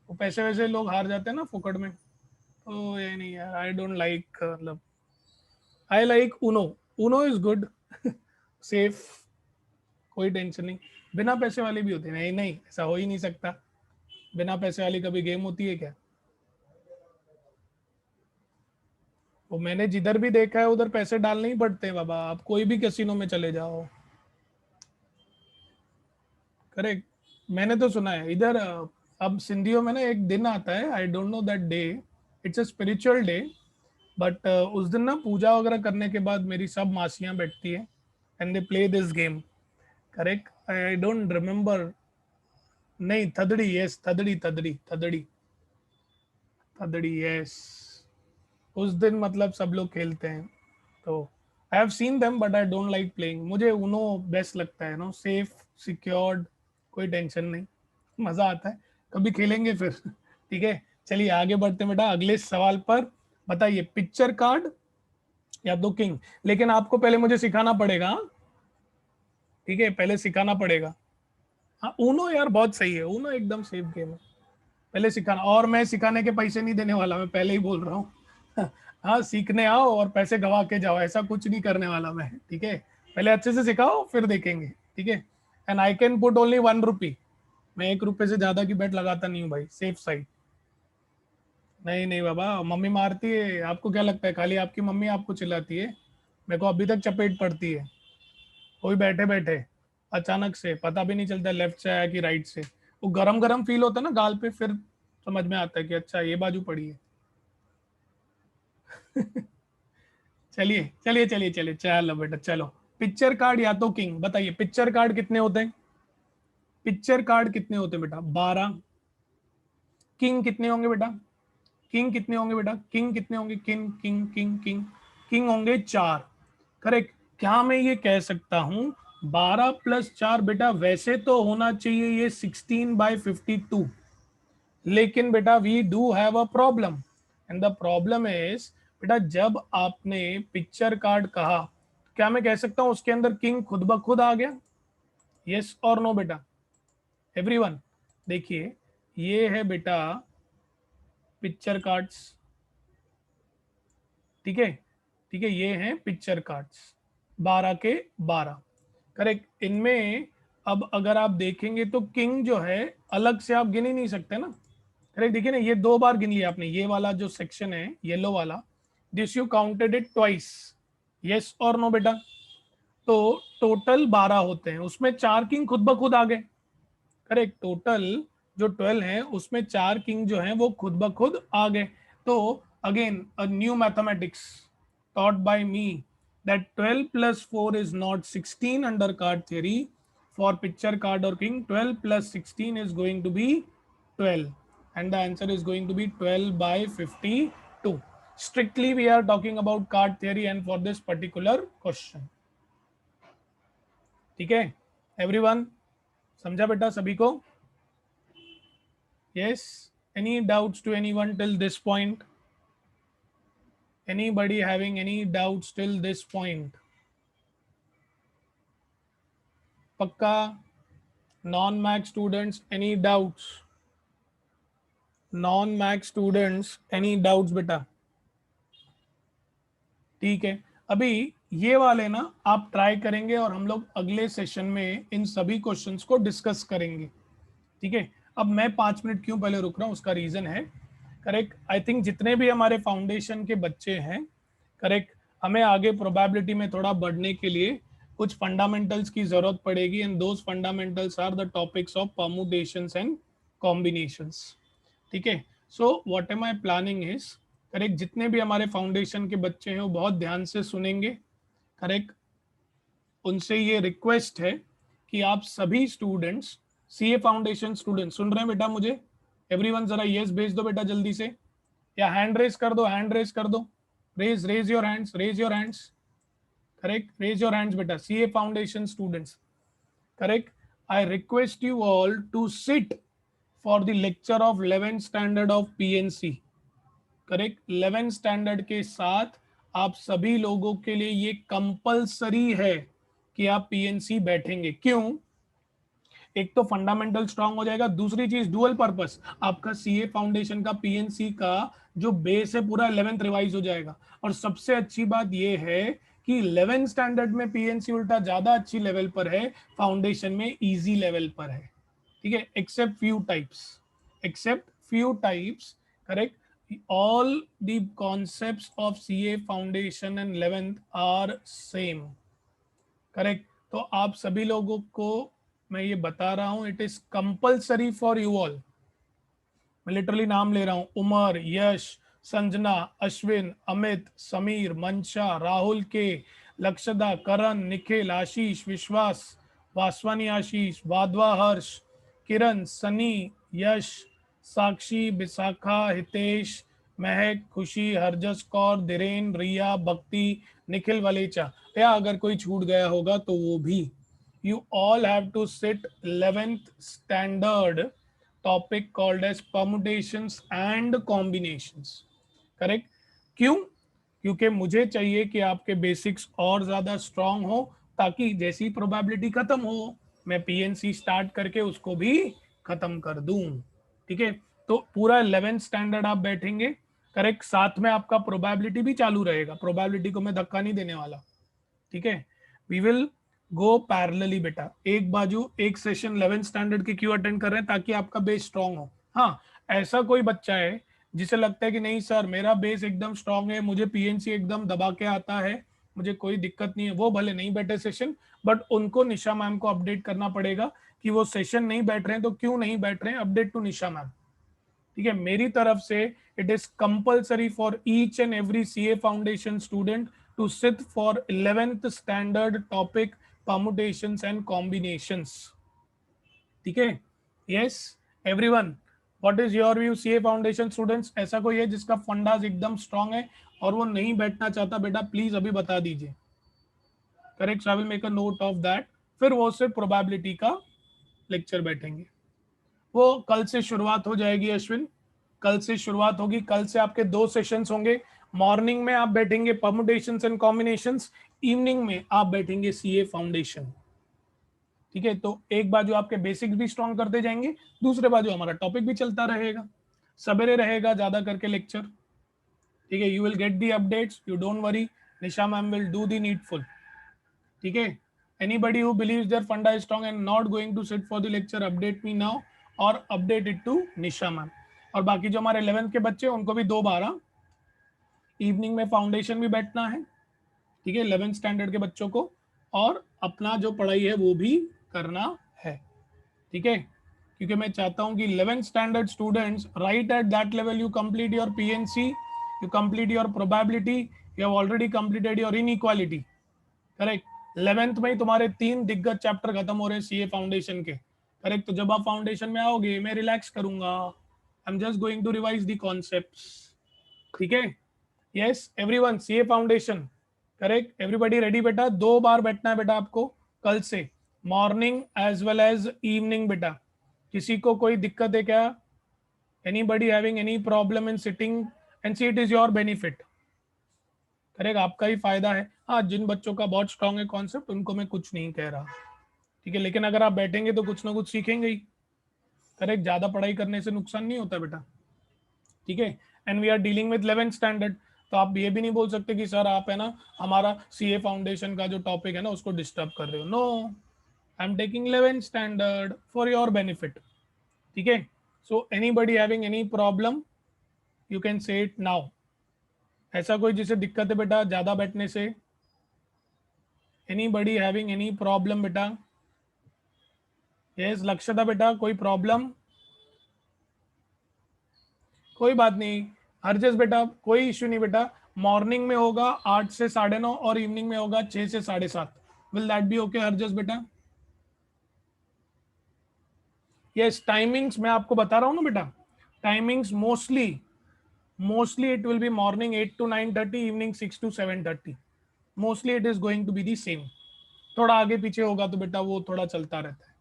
वो पैसे वैसे लोग हार जाते हैं ना फुकड़ में, तो ये नहीं यार, आई डोंट लाइक, मतलब I like Uno, Uno is good safe, कोई टेंशन नहीं। बिना पैसे वाली भी होती है, नहीं नहीं ऐसा हो ही नहीं सकता, बिना पैसे वाली कभी गेम होती है क्या। वो मैंने जिधर भी देखा है उधर पैसे डालने ही पड़ते हैं बाबा, आप कोई भी कैसीनो में चले जाओ। करेक्ट, मैंने तो सुना है इधर अब सिंधियों में ना एक दिन आता है, I don't know that day, it's a spiritual day, but उस दिन ना पूजा वगैरह करने के बाद मेरी सब मासियां बैठती है and they play this game. Correct, I don't remember, नहीं थदड़ी, यस थदड़ी थदड़ी थदड़ी थदड़ी, यस। उस दिन मतलब सब लोग खेलते हैं, तो I have seen them but I don't like playing, मुझे उनो बेस्ट लगता है, नो सेफ सिक्योर्ड, कोई टेंशन नहीं, मजा आता है, कभी खेलेंगे फिर ठीक है, चलिए आगे बढ़ते हैं बेटा अगले सवाल पर। बताइए पिक्चर कार्ड या दो किंग, लेकिन आपको पहले मुझे सिखाना पड़ेगा हाँ? ठीक है पहले सिखाना पड़ेगा। हाँ ऊनो यार बहुत सही है, ऊनो एकदम सेफ गेम है, पहले सिखाना, और मैं सिखाने के पैसे नहीं देने वाला, मैं पहले ही बोल रहा हूँ हाँ सीखने आओ और पैसे गवा के जाओ, ऐसा कुछ नहीं करने वाला मैं, ठीक है, पहले अच्छे से सिखाओ फिर देखेंगे। ठीक है, and I can put only 1 रुपी, मैं 1 रुपए से ज्यादा की बेट लगाता नहीं हूँ भाई, सेफ साइड। नहीं नहीं बाबा, मम्मी मारती है, आपको क्या लगता है खाली आपकी मम्मी आपको चिल्लाती है, मेरे को अभी तक चपेट पड़ती है, कोई बैठे बैठे अचानक से पता भी नहीं चलता लेफ्ट से आया कि राइट से, वो गरम गरम फील होता है ना गाल पे, फिर समझ में आता है कि अच्छा ये बाजू पड़ी है चलिए चलिए चलिए चलिए, चलो बेटा चलो, पिक्चर कार्ड या तो किंग, बताइए पिक्चर कार्ड कितने होते हैं, पिक्चर कार्ड कितने होते हैं बेटा, 12। किंग कितने होंगे बेटा, किंग कितने होंगे बेटा, किंग कितने होंगे, king king king king, king होंगे 4। करेक्ट, क्या मैं ये कह सकता हूं 12 + 4 बेटा, वैसे तो होना चाहिए ये 16/52, लेकिन बेटा we do have a problem, and the problem is बेटा जब आपने पिक्चर कार्ड कहा, क्या मैं कह सकता हूं उसके अंदर किंग खुद ब खुद आ गया, यस और नो बेटा, एवरीवन। देखिए ये है बेटा पिक्चर कार्ड्स, ठीक है, ठीक है, ये हैं पिक्चर कार्ड्स 12 के 12। करेक्ट, इनमें अब अगर आप देखेंगे तो किंग जो है अलग से आप गिन ही नहीं सकते ना। करेक्ट, देखिए ना ये 2 बार गिन लिया आपने, ये वाला जो सेक्शन है येलो वाला, this you counted it twice, yes और नो बेटा, तो टोटल 12 होते हैं, उसमें 4 किंग खुद ब खुद आ गए। करेक्ट, टोटल जो 12 है उसमें 4 किंग जो हैं वो खुद ब खुद आ गए। तो again new mathematics, taught by me that 12 plus 4 is not 16 under card theory. For picture card or king, 12 plus 16 is going to be 12, and the answer is going to be 12 by 52. Strictly we are talking about card theory and for this particular question. ठीक है everyone, समझा बेटा सभी को? Yes, any doubts to anyone till this point? Anybody having any doubts till this point? Pakka? Non-Mac students, any doubts? Non-Mac students, any doubts बेटा? ठीक है, अभी ये वाले ना आप ट्राई करेंगे और हम लोग अगले सेशन में इन सभी क्वेश्चंस को डिस्कस करेंगे. ठीक है, अब मैं 5 मिनट क्यों पहले रुक रहा हूँ, उसका रीजन है. करेक्ट, आई थिंक जितने भी हमारे फाउंडेशन के बच्चे हैं, करेक्ट, हमें आगे प्रोबेबिलिटी में थोड़ा बढ़ने के लिए कुछ फंडामेंटल्स की जरूरत पड़ेगी, and those fundamentals are the topics of permutations and combinations. ठीक है, so what am I planning is, correct, जितने भी हमारे फाउंडेशन के बच्चे हैं वो बहुत ध्यान से सुनेंगे. करेक्ट, उनसे ये रिक्वेस्ट है कि आप सभी स्टूडेंट्स, सीए फाउंडेशन स्टूडेंट सुन रहे हैं बेटा मुझे? एवरीवन जरा यस भेज दो बेटा जल्दी से, या हैंड रेज कर दो, हैंड रेज कर दो. Raise your hands, raise your hands. Correct, raise your hands बेटा, CA foundation students. Correct, I request you all to sit for the lecture of 11th standard of PNC. Correct, 11th standard के साथ आप सभी लोगों के लिए ये compulsory है कि आप पीएनसी बैठेंगे. क्यों? एक तो फंडामेंटल स्ट्रांग हो जाएगा, दूसरी चीज डुअल पर्पस, आपका सीए फाउंडेशन का पीएनसी का जो बेस है पूरा 11th रिवाइज हो जाएगा. और सबसे अच्छी बात यह है कि 11th स्टैंडर्ड में पीएनसी उल्टा ज्यादा अच्छी लेवल पर है, फाउंडेशन में इजी लेवल पर है. ठीक है, except few types, except few types. Correct, all the concepts of CA foundation and 11th are same. Correct, तो आप सभी लोगों को मैं ये बता रहा हूं, it is compulsory for you all. मैं लिटरली नाम ले रहा हूं, उमर, यश, संजना, अश्विन, अमित, समीर, मंशा, राहुल के, लक्षदा, करण, निखिल, आशीष, विश्वास, वासवानी आशीष, वाधवा हर्ष, किरण, सनी, यश, साक्षी, विशाखा, हितेश, महक, खुशी, हरजस कौर, धीरेन, रिया, भक्ति, निखिल वलेचा, या अगर कोई छूट गया होगा तो वो भी. You all have to sit 11th standard topic called as permutations and combinations. Correct? क्यों? क्योंकि मुझे चाहिए कि आपके बेसिक्स और ज्यादा स्ट्रांग हो, ताकि जैसी प्रोबेबिलिटी खत्म हो मैं पीएनसी स्टार्ट करके उसको भी खत्म कर दूं. ठीक है, तो पूरा 11th स्टैंडर्ड आप बैठेंगे. करेक्ट, साथ में आपका प्रोबेबिलिटी भी चालू रहेगा, प्रोबेबिलिटी को मैं धक्का नहीं देने वाला. ठीक है, वी विल गो पैरेलली बेटा, एक बाजू एक सेशन 11th स्टैंडर्ड के क्यों अटेंड कर रहे हैं, ताकि आपका बेस स्ट्रांग हो. हाँ, ऐसा कोई बच्चा है जिसे लगता है कि नहीं सर मेरा बेस एकदम स्ट्रांग है, मुझे पीएनसी एकदम दबा के आता है, मुझे कोई दिक्कत नहीं है, वो भले नहीं बैठे सेशन, बट उनको निशा मैम को अपडेट करना पड़ेगा कि वो सेशन नहीं बैठ रहे हैं तो क्यों नहीं बैठ रहे हैं, अपडेट टू निशा मैम. ठीक है, मेरी तरफ से it is compulsory for each and every CA foundation student to sit for 11th standard topic permutations and combinations. ठीक है, yes everyone, what is your view CA foundation students? ऐसा कोई है जिसका फंडास एकदम स्ट्रांग है और वो नहीं बैठना चाहता बेटा, प्लीज अभी बता दीजिए. Correct, I will make a note of that. फिर वो सिर्फ प्रोबेबिलिटी का लेक्चर बैठेंगे. वो कल से शुरुआत हो जाएगी अश्विन, कल से शुरुआत होगी. कल से आपके 2 सेशंस होंगे. मॉर्निंग में आप बैठेंगे परमुटेशंस एंड कॉम्बिनेशंस, इवनिंग में आप बैठेंगे सीए फाउंडेशन. ठीक है, तो एक बाजू आपके बेसिक्स भी स्ट्रॉन्ग करते जाएंगे, दूसरे बाजू हमारा टॉपिक भी चलता रहेगा. सवेरे रहेगा ज्यादा करके लेक्चर. ठीक है, you will get the updates, you don't worry, Nisha ma'am will do the needful. ठीक है, anybody who believes their funda is strong and not going to sit for the lecture, update me now और update it to Nisha ma'am. और बाकी जो हमारे 11th के बच्चे उनको भी 2-12 इवनिंग में फाउंडेशन भी बैठना है. ठीक है, 11th स्टैंडर्ड के बच्चों को, और अपना जो पढ़ाई है वो भी करना है. ठीक है, क्योंकि मैं चाहता हूं कि 11th standard students right at that level you complete your PNC, you complete your probability, you have already completed your inequality, correct. 11th में ही तुम्हारे 3 दिग्गज चैप्टर खत्म हो रहे हैं सीए फाउंडेशन के, करेक्ट। तो जब आप फाउंडेशन में आओगे मैं रिलैक्स करूंगा, I am just going to revise the concepts, ठीक है। Yes everyone, CA foundation, correct. Everybody ready बेटा? 2 बार बैठना है बेटा आपको कल से, morning as well as evening बेटा। किसी को कोई दिक्कत है क्या? Anybody having any problem in sitting? And see it is your benefit, correct, आपका ही फायदा है। हाँ, जिन बच्चों का बहुत स्ट्रांग है कॉन्सेप्ट उनको मैं कुछ नहीं कह रहा, ठीक है, लेकिन अगर आप बैठेंगे तो कुछ ना कुछ सीखेंगे ही, करेक्ट। ज्यादा पढ़ाई करने से नुकसान नहीं होता बेटा, ठीक है। And we are dealing with 11th standard, तो आप ये भी नहीं बोल सकते कि सर आप है ना हमारा सीए फाउंडेशन का जो टॉपिक है ना उसको डिस्टर्ब कर रहे हो। No, I am taking 11th standard for your benefit, ठीक है। So anybody having any problem you can say it now. ऐसा कोई जिसे दिक्कत है बेटा ज्यादा बैठने से? एनीबॉडी हैविंग एनी प्रॉब्लम बेटा? यस लक्ष्यता बेटा, कोई प्रॉब्लम? कोई बात नहीं हरजस बेटा, कोई इश्यू नहीं बेटा। मॉर्निंग में होगा 8 से 9:30 और इवनिंग में होगा 6 से 7:30। Will that be okay Harjas बेटा? यस टाइमिंग्स मैं आपको बता रहा हूँ ना बेटा, timings mostly it will be morning 8 to 9:30, evening 6 to 7:30। Mostly it is going to be the same. थोड़ा आगे पीछे होगा तो बेटा वो थोड़ा चलता रहता है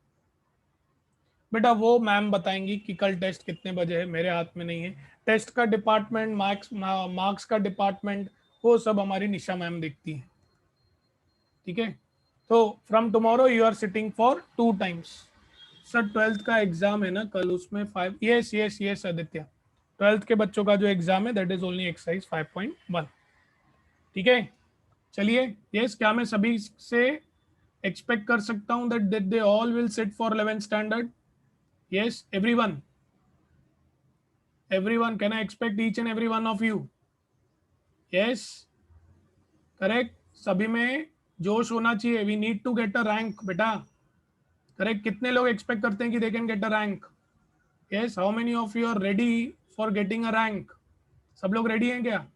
बेटा। वो मैम बताएंगी कि कल टेस्ट कितने बजे है, मेरे हाथ में नहीं है। टेस्ट का डिपार्टमेंट, मार्क्स का डिपार्टमेंट, वो सब हमारी निशा मैम देखती है, ठीक है। तो from tomorrow you are sitting for 2 times. Sir 12th का एग्जाम है ना कल, उसमें 5, yes yes yes Aditya, 12th के बच्चों का जो एग्जाम है दैट इज ओनली एक्सरसाइज 5.1, ठीक है। चलिए यस, क्या मैं सभी से एक्सपेक्ट कर सकता हूं that they all will sit for 11th standard? Yes everyone, can I expect each and every one of you? Yes, correct. सभी में जोश होना चाहिए, we need to get a rank बेटा, करेक्ट। कितने लोग एक्सपेक्ट करते हैं कि they can get a rank? Yes, how many of you are ready for getting a rank? सब लोग रेडी हैं क्या?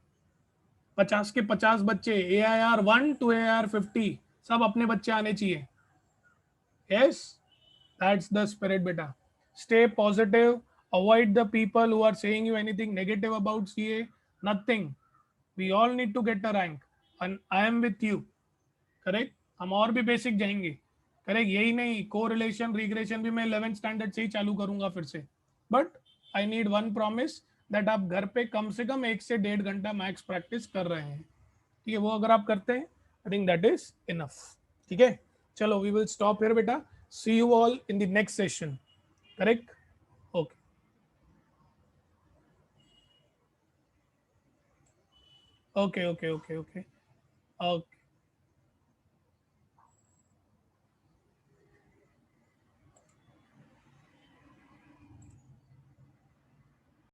50 के 50 बच्चे, AIR 1 to AIR 50, सब अपने बच्चे आने चाहिए। यस, दैट्स द स्पिरिट बेटा। Stay positive, avoid the people who are saying you anything negative about CA, nothing. We all need to get a rank and I am with you, correct. हम और भी basic जाएंगे, correct. यही नहीं, को relation regression भी मैं 11th standard से ही चालू करूंगा फिर से। But I need one promise, that आप घर पे कम से कम 1 से 1.5 घंटा मैक्स प्रैक्टिस कर रहे हैं, ठीक है। वो अगर आप करते हैं I think that is enough, ठीक है। चलो वी विल स्टॉप हियर बेटा, see you all in the next session, correct. Okay okay okay okay okay okay.